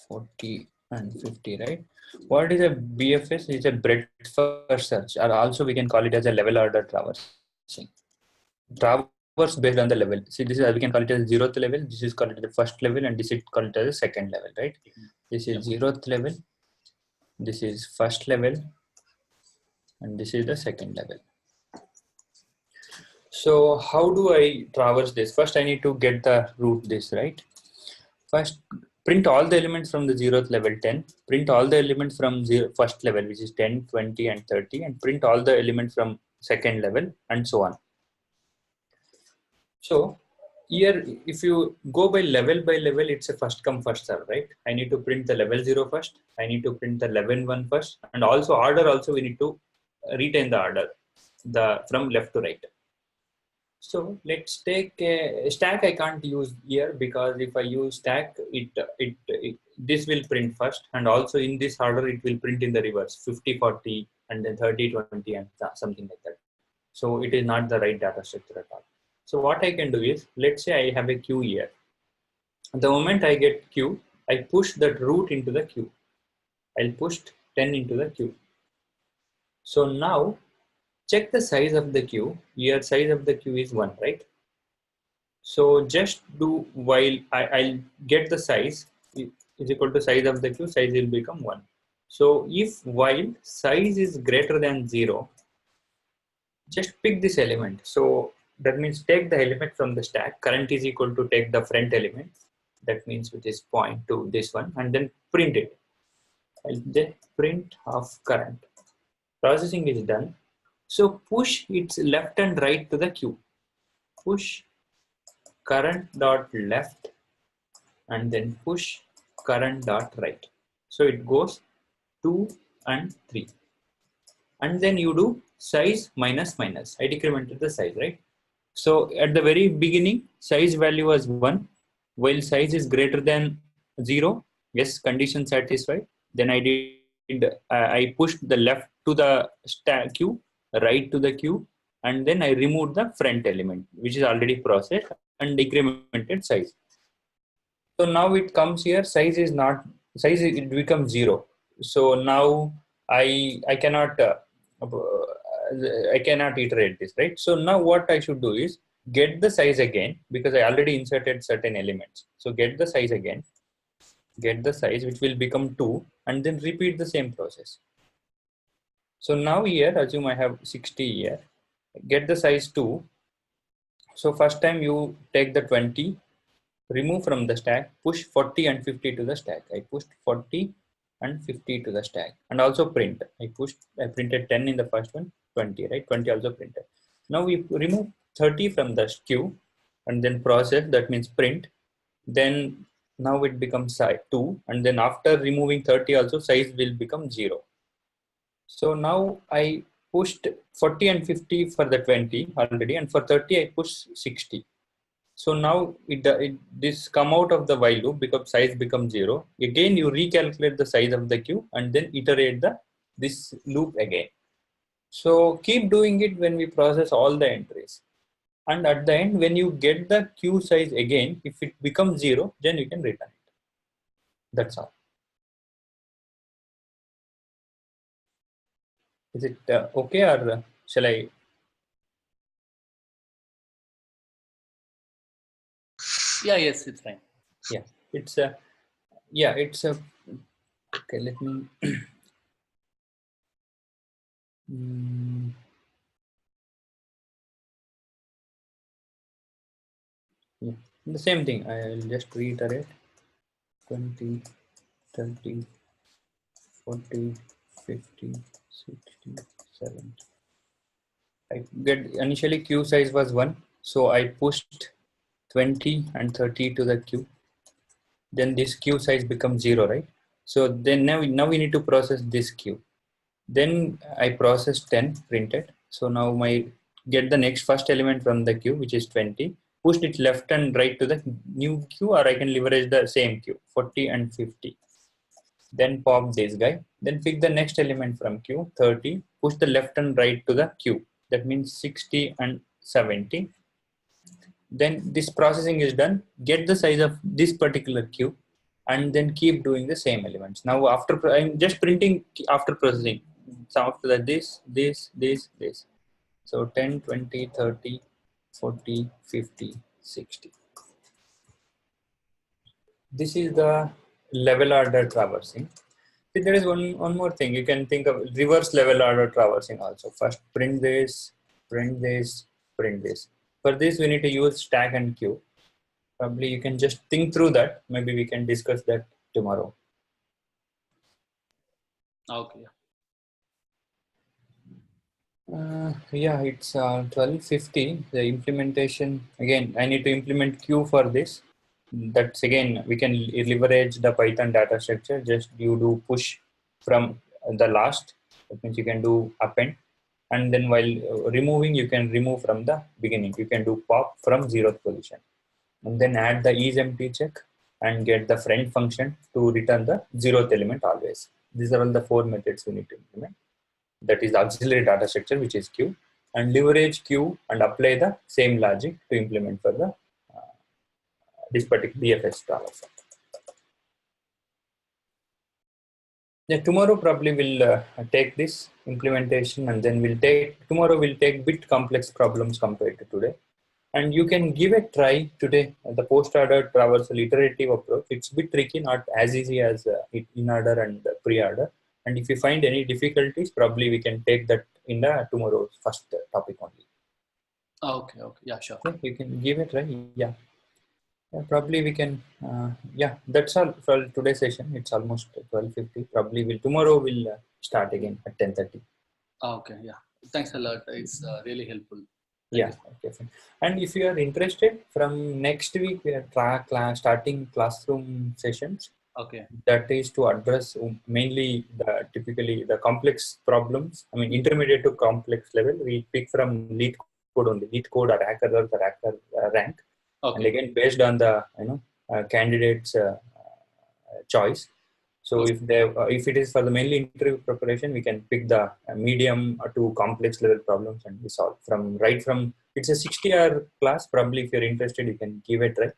40, and 50, right? What is a BFS? It's a breadth first search, or also we can call it as a level order traversing. Traverse based on the level. See, this is, we can call it as 0th level, this is called it the first level, and this is called it as a second level, right? This is 0th level, this is first level, and this is the second level. So how do I traverse this? First I need to get the root this, right? First print all the elements from the 0th level 10, print all the elements from first level, which is 10, 20 and 30, and print all the elements from second level, and so on. So here, if you go by level, it's a first come first serve, right? I need to print the level 0 first, I need to print the level 1 first, and also order also we need to retain the order, the from left to right. So let's take a stack. I can't use here because if I use stack, this will print first, and also in this order it will print in the reverse, 50, 40, and then 30, 20, and something like that. So it is not the right data structure at all. So what I can do is, let's say I have a queue here. The moment I get queue, I push that root into the queue. I'll push 10 into the queue. So now check the size of the queue. Here size of the queue is 1, right? So just do while I'll get the size is equal to size of the queue, size will become 1. So if while size is greater than 0, just pick this element. So that means take the element from the stack. Current is equal to take the front element. That means which is point to this one, and then print it. I'll then print of current. Processing is done. So push its left and right to the queue. Push current dot left and then push current dot right. So it goes 2 and 3. And then you do size minus minus. I decremented the size, right? So at the very beginning, size value was 1, while size is greater than 0. Yes, condition satisfied. Then I pushed the left to the stack queue, right to the queue, and then I removed the front element, which is already processed, and decremented size. So now it comes here, size is not, it becomes 0. So now I cannot iterate this, right? So now what I should do is get the size again, because I already inserted certain elements. So get the size again, get the size, which will become 2, and then repeat the same process. So now here, assume I have 60 here, get the size 2. So first time you take the 20, remove from the stack, push 40 and 50 to the stack. I pushed 40 and 50 to the stack, and also print. I printed 10 in the first one, 20, right? 20 also printed. Now we remove 30 from the queue and then process, that means print. Then now it becomes size 2, and then after removing 30 also size will become 0. So now I pushed 40 and 50 for the 20 already, and for 30 I pushed 60. So now this come out of the while loop because size becomes 0. Again you recalculate the size of the queue and then iterate this loop again. So keep doing it when we process all the entries. And at the end, when you get the queue size again, if it becomes 0, then you can return it. That's all. Is it okay, or shall I? Yeah, yes, it's fine. Yeah, it's a, okay, let me, yeah, the same thing. I'll just reiterate 20, 30, 40, 50, 60, 70. I get initially queue size was 1. So I pushed 20 and 30 to the queue. Then this queue size becomes 0, right? So then now we need to process this queue. Then I process 10, printed. So now get the next first element from the queue, which is 20, pushed it left and right to the new queue, or I can leverage the same queue, 40 and 50. Then pop this guy, then pick the next element from queue, 30, push the left and right to the queue. That means 60 and 70. Then this processing is done. Get the size of this particular queue, and then keep doing the same elements. Now after I'm just printing after processing. So after that this. So 10, 20, 30, 40, 50, 60. This is the level order traversing. See, there is one more thing. You can think of reverse level order traversing also. First print this, print this, print this. For this, we need to use stack and queue. Probably you can just think through that. Maybe we can discuss that tomorrow. Okay. Yeah, it's 12:50. The implementation, again, I need to implement queue for this. That's again, we can leverage the Python data structure. Just you do push from the last. That means you can do append. And then while removing, you can remove from the beginning. You can do pop from 0th position. And then add the isEmpty check and get the friend function to return the 0th element always. These are all the 4 methods we need to implement. That is auxiliary data structure, which is queue, and leverage queue and apply the same logic to implement for the this particular DFS traversal. Yeah, tomorrow probably we'll take this implementation, and then tomorrow we'll take bit complex problems compared to today. And you can give a try today. The post-order traversal iterative approach. It's a bit tricky, not as easy as in-order and pre-order. And if you find any difficulties, probably we can take that in the tomorrow's first topic only. Okay. Yeah, sure. Okay, you can give it a try. Yeah. Probably we can. Yeah, that's all for today's session. It's almost 12:50. Probably tomorrow we'll start again at 10:30. Okay. Yeah. Thanks a lot. It's really helpful. Yeah, okay, fine. And if you are interested, from next week we are starting classroom sessions. Okay. That is to address mainly typically the complex problems. I mean, intermediate to complex level. We pick from lead code only, lead code or hacker or the hacker rank, Okay. and again based on the candidate's choice. So if it is for the mainly interview preparation, we can pick the medium to complex level problems and we solve right from it's a 60-hour class. Probably if you're interested, you can give it a try.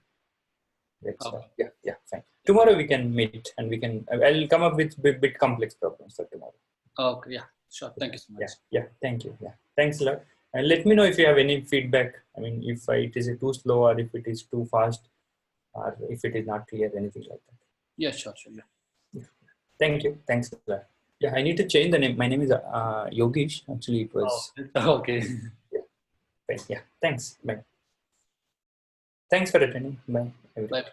Okay. Yeah, fine. Tomorrow we can meet and we can. I'll come up with bit complex problems for tomorrow. Okay. Yeah. Sure. Thank you so much. Yeah. Thank you. Yeah. Thanks a lot. And let me know if you have any feedback. I mean, if it is too slow or if it is too fast or if it is not clear, anything like that. Yeah. Sure. Yeah. Thank you. Thanks a lot. Yeah, I need to change the name. My name is Yogesh. Actually, it was. Oh, okay. Yeah. Fine. Yeah. Thanks. Bye. Thanks for attending. Bye. Bye.